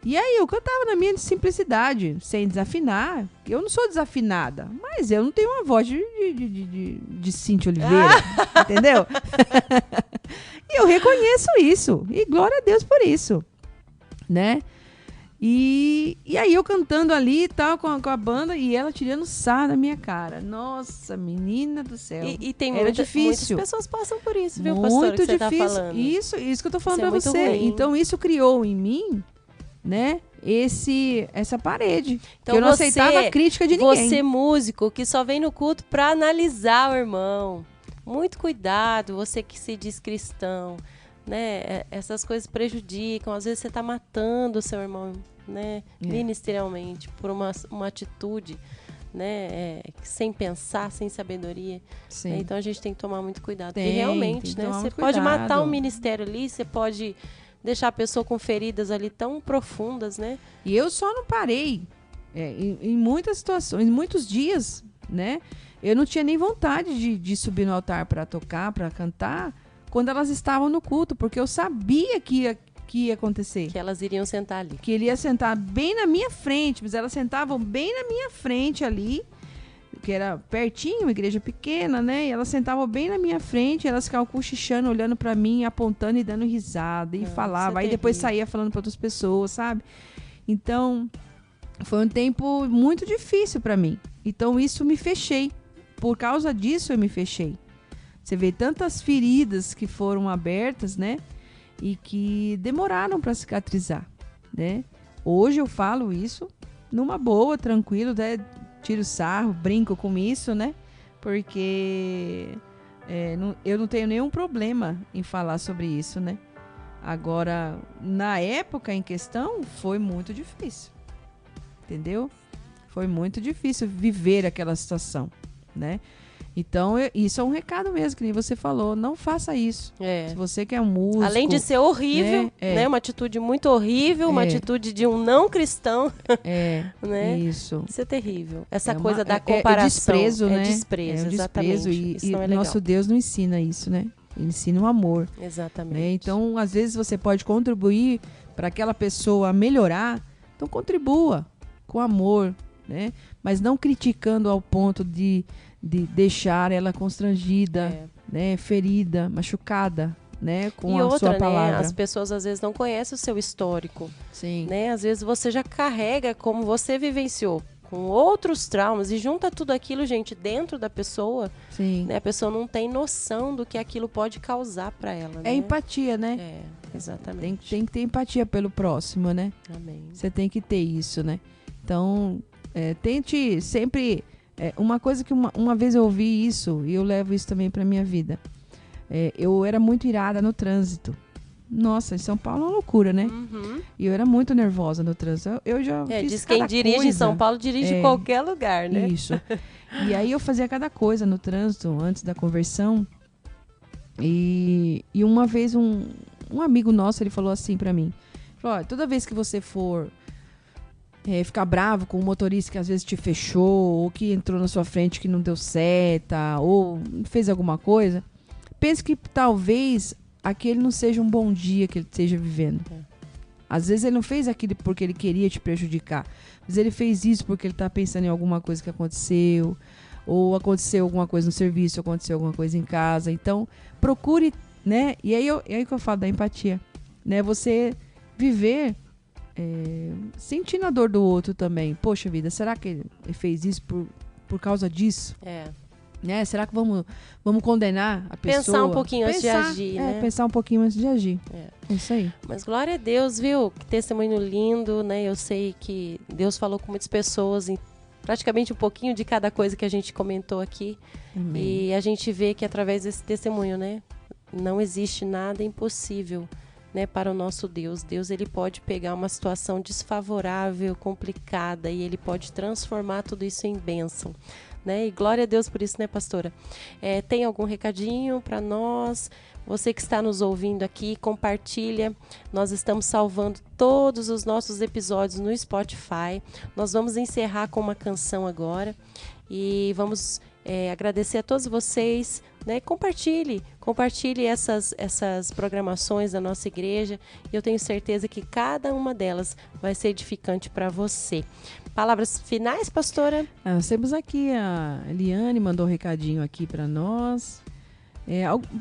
E aí eu cantava na minha simplicidade, sem desafinar. Eu não sou desafinada, mas eu não tenho uma voz de Cíntia Oliveira, entendeu? E eu reconheço isso. E glória a Deus por isso, né? E aí eu cantando ali e tal, com a banda, e ela tirando sarro da minha cara. Nossa, menina do céu. E tem era difícil. Muitas pessoas passam por isso, viu, muito pastor, que você difícil. Tá falando. Isso que eu tô falando pra você. Ruim. Então isso criou em mim, né, essa parede. Então, que eu não aceitava a crítica de ninguém. Você, músico, que só vem no culto pra analisar o irmão. Muito cuidado, você que se diz cristão, né? Essas coisas prejudicam. Às vezes você tá matando o seu irmão, né? Ministerialmente, por uma atitude, né? Sem pensar, sem sabedoria. Sim. Né? Então a gente tem que tomar muito cuidado. Porque realmente, né? Você pode cuidado. matar um ministério ali, você pode deixar a pessoa com feridas ali tão profundas, né? E eu só não parei em muitas situações, em muitos dias, né? Eu não tinha nem vontade de subir no altar para tocar, para cantar, quando elas estavam no culto, porque eu sabia que ia acontecer. Que elas iriam sentar ali. Que ele ia sentar bem na minha frente, mas elas sentavam bem na minha frente ali, que era pertinho, uma igreja pequena, né? E elas sentavam bem na minha frente, elas ficavam cochichando, olhando pra mim, apontando e dando risada, e falava. Aí depois saía falando pra outras pessoas, sabe? Então, foi um tempo muito difícil pra mim. Então, isso me fechei. Por causa disso, eu me fechei. Você vê tantas feridas que foram abertas, né? E que demoraram pra cicatrizar, né? Hoje eu falo isso numa boa, tranquilo, né? Tiro sarro, brinco com isso, né? Porque eu não tenho nenhum problema em falar sobre isso, né? Agora, na época em questão, foi muito difícil. Entendeu? Foi muito difícil viver aquela situação, né? Então, isso é um recado mesmo, que nem você falou. Não faça isso. Se você quer um músico... Além de ser horrível, né? Uma atitude muito horrível, uma atitude de um não cristão. Né? Isso. Isso é terrível. Essa coisa da comparação. É desprezo, né? Desprezo, exatamente. E não é nosso Deus não ensina isso, né? Ele ensina o amor. Exatamente. Né? Então, às vezes, você pode contribuir para aquela pessoa melhorar. Então, contribua com amor, né? Mas não criticando ao ponto de deixar ela constrangida, né, ferida, machucada, né, com a sua palavra. Né, as pessoas às vezes não conhecem o seu histórico. Sim. Né? Às vezes você já carrega como você vivenciou, com outros traumas, e junta tudo aquilo, gente, dentro da pessoa. Sim. Né? A pessoa não tem noção do que aquilo pode causar para ela. É empatia, né? Exatamente. Tem que ter empatia pelo próximo, né? Amém. Você tem que ter isso, né? Então, tente sempre... uma coisa que uma vez eu ouvi isso, e eu levo isso também para minha vida. Eu era muito irada no trânsito. Nossa, em São Paulo é uma loucura, né? Uhum. E eu era muito nervosa no trânsito. Eu já fiz diz quem dirige coisa. em São Paulo dirige em qualquer lugar, né? Isso. E aí eu fazia cada coisa no trânsito antes da conversão. E uma vez um amigo nosso, ele falou assim para mim. Falou, toda vez que você for ficar bravo com o motorista que às vezes te fechou, ou que entrou na sua frente que não deu seta, ou fez alguma coisa, pense que talvez aquele não seja um bom dia que ele esteja vivendo. Às vezes ele não fez aquilo porque ele queria te prejudicar, mas ele fez isso porque ele está pensando em alguma coisa que aconteceu, ou aconteceu alguma coisa no serviço, ou aconteceu alguma coisa em casa. Então, procure, né? E aí que eu falo da empatia, né? Você viver sentindo a dor do outro também. Poxa vida, será que ele fez isso por causa disso? Né? Será que vamos condenar a pessoa? Pensar um pouquinho antes de agir, né? Pensar um pouquinho antes de agir. É isso aí. Mas glória a Deus, viu? Que testemunho lindo, né? Eu sei que Deus falou com muitas pessoas em praticamente um pouquinho de cada coisa que a gente comentou aqui. Amém. E a gente vê que através desse testemunho, né? Não existe nada impossível, né, para o nosso Deus. Deus, ele pode pegar uma situação desfavorável, complicada, e ele pode transformar tudo isso em bênção. Né? E glória a Deus por isso, né, pastora? Tem algum recadinho para nós? Você que está nos ouvindo aqui, compartilha. Nós estamos salvando todos os nossos episódios no Spotify. Nós vamos encerrar com uma canção agora e vamos agradecer a todos vocês, né? Compartilhe essas programações da nossa igreja, e eu tenho certeza que cada uma delas vai ser edificante para você. Palavras finais, pastora? Nós temos aqui, a Eliane mandou um recadinho aqui para nós.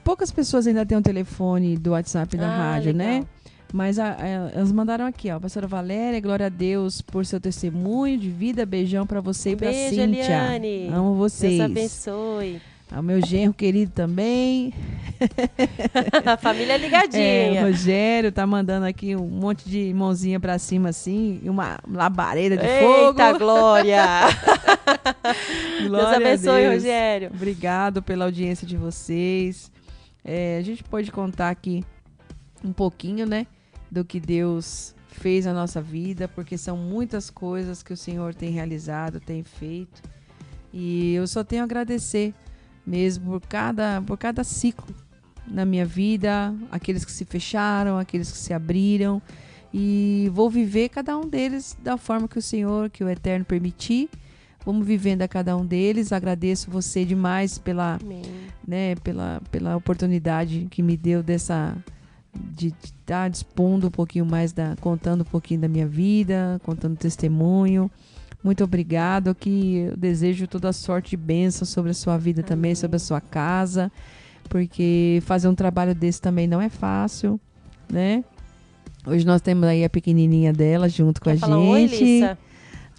Poucas pessoas ainda têm o telefone do WhatsApp da rádio, legal. né? Mas elas mandaram aqui, ó. Pastora Valéria, glória a Deus por seu testemunho de vida. Beijão para você e para Cíntia. Eliane. Amo vocês. Deus abençoe. O meu genro querido também. A família ligadinha. O Rogério tá mandando aqui um monte de mãozinha pra cima, assim, e uma labareda de fogo. Eita, glória! Glória Deus abençoe, a Deus. Rogério. Obrigado pela audiência de vocês. A gente pode contar aqui um pouquinho, né, do que Deus fez na nossa vida, porque são muitas coisas que o Senhor tem realizado, tem feito. E eu só tenho a agradecer mesmo por cada ciclo na minha vida, aqueles que se fecharam, aqueles que se abriram, e vou viver cada um deles da forma que o Senhor, que o Eterno permitir. Vamos vivendo a cada um deles. Agradeço você demais pela oportunidade que me deu de estar dispondo um pouquinho mais, contando um pouquinho da minha vida, contando testemunho. Muito obrigado, que eu desejo toda sorte de bênção sobre a sua vida. Amém. Também, sobre a sua casa, porque fazer um trabalho desse também não é fácil, né? Hoje nós temos aí a pequenininha dela junto com a gente. Oi, Lissa?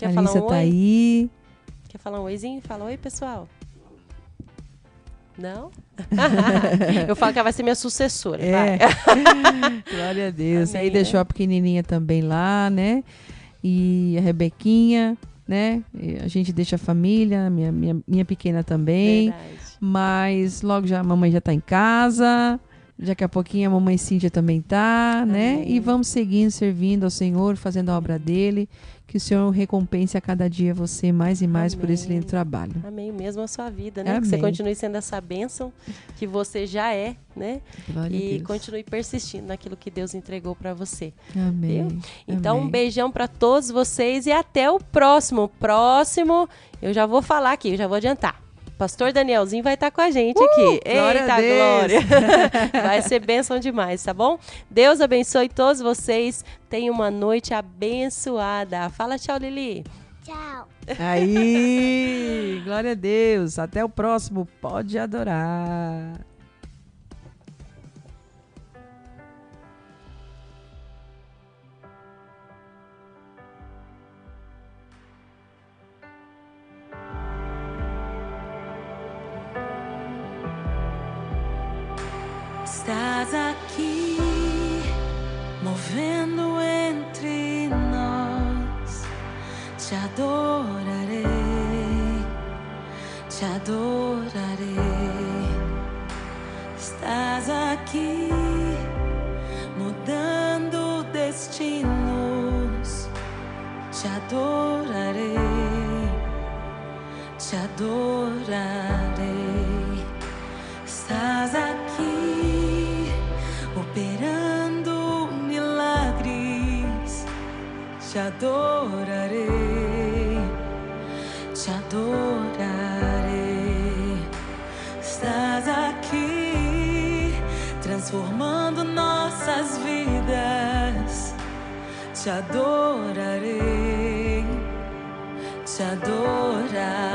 A Lissa tá aí. Quer falar um oizinho? Fala oi, pessoal. Não? Eu falo que ela vai ser minha sucessora. Vai. Glória a Deus. Amém, aí deixou a pequenininha também lá, né? E a Rebequinha, né? E a gente deixa a família, minha pequena também. Verdade. Mas logo a mamãe já tá em casa. Daqui a pouquinho a mamãe Cíntia também tá, né? Amém. E vamos seguindo, servindo ao Senhor, fazendo a obra dele. Que o Senhor recompense a cada dia você mais e mais. Amém. Por esse lindo trabalho. Amém. Mesmo a sua vida, né? Amém. Que você continue sendo essa bênção que você já é, né? Glória e a Deus. continue persistindo naquilo que Deus entregou para você. Amém. Viu? Então, Amém. Um beijão para todos vocês e até o próximo. Próximo, eu já vou falar aqui, eu já vou adiantar. Pastor Danielzinho vai estar com a gente aqui. Glória Eita, a Deus. glória! Vai ser bênção demais, tá bom? Deus abençoe todos vocês. Tenham uma noite abençoada. Fala tchau, Lili. Tchau. Aí, glória a Deus. Até o próximo. Pode adorar. Estás aqui, movendo entre nós. Te adorarei, te adorarei. Estás aqui, mudando destinos. Te adorarei, te adorarei. Estás aqui, operando milagres. Te adorarei, te adorarei. Estás aqui, transformando nossas vidas. Te adorarei, te adorarei.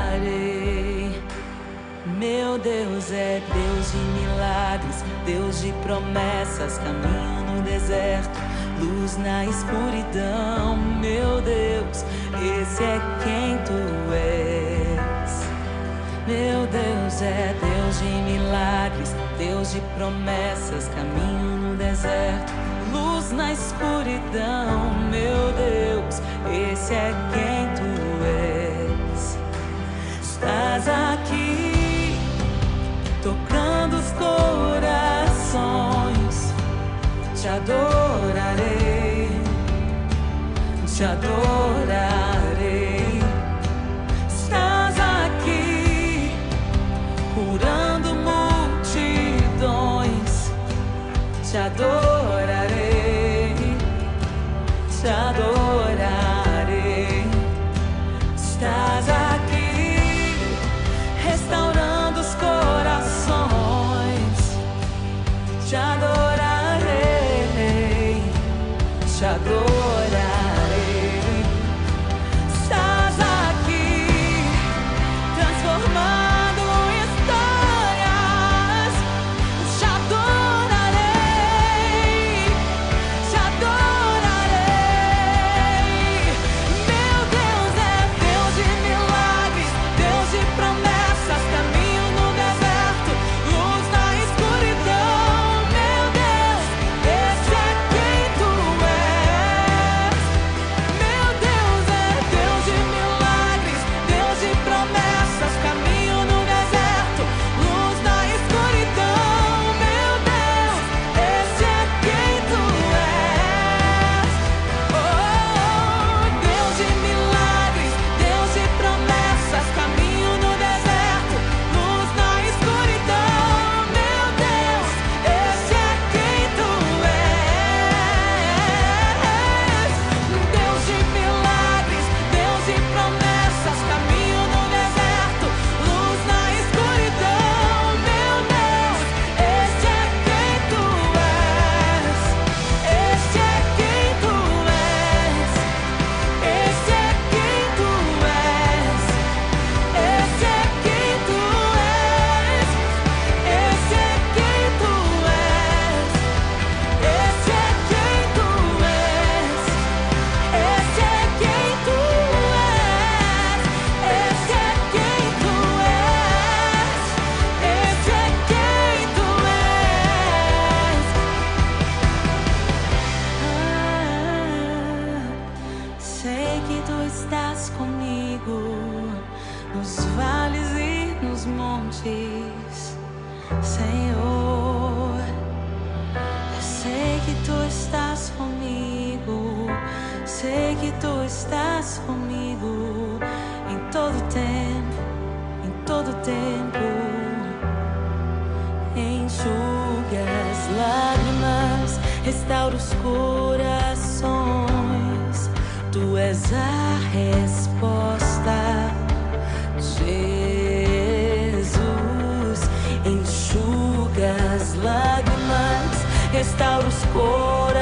Meu Deus é Deus de milagres, Deus de promessas, caminho no deserto, luz na escuridão. Meu Deus, esse é quem tu és. Meu Deus Deus é Deus de milagres, Deus de promessas, caminho no deserto, luz na escuridão. Meu Deus, esse é quem tu és. Estás aqui, tocando os corações. Te adorarei, te adorarei. Estás aqui, curando multidões. Te adorarei, te adorarei. Estás aqui, restaurando os corações. Te adorarei, te adorarei. Estás aqui, transformando histórias. Te adorarei, te adorarei. Meu Deus é Deus de milagres, Deus de promessas, caminho no deserto, luz na escuridão. Meu Deus, esse é quem tu és. Meu Deus é Deus de milagres, Deus de promessas, caminho no deserto, luz na escuridão. Meu Deus, esse é quem tu és. Oh, Deus de milagres, Deus de promessas, caminho no deserto, luz na escuridão. Meu Deus, esse é quem tu és. Deus de milagres, Deus de promessas, caminho no deserto, luz na escuridão. Meu Deus, esse é quem tu és. Esse é quem tu és. Esse é quem tu és. Esse é quem tu és. Esse é quem tu és. Esse é quem tu és. Esse é quem tu és. Esse é quem tu és. Esse é quem tu és. Sei que tu estás comigo nos vales e nos montes, Senhor. Eu sei que tu estás comigo, sei que tu estás comigo em todo tempo, em todo tempo. Enxuga as lágrimas, restaura os corações. Tu és a resposta, Jesus. Enxuga as lágrimas, restaura os corações.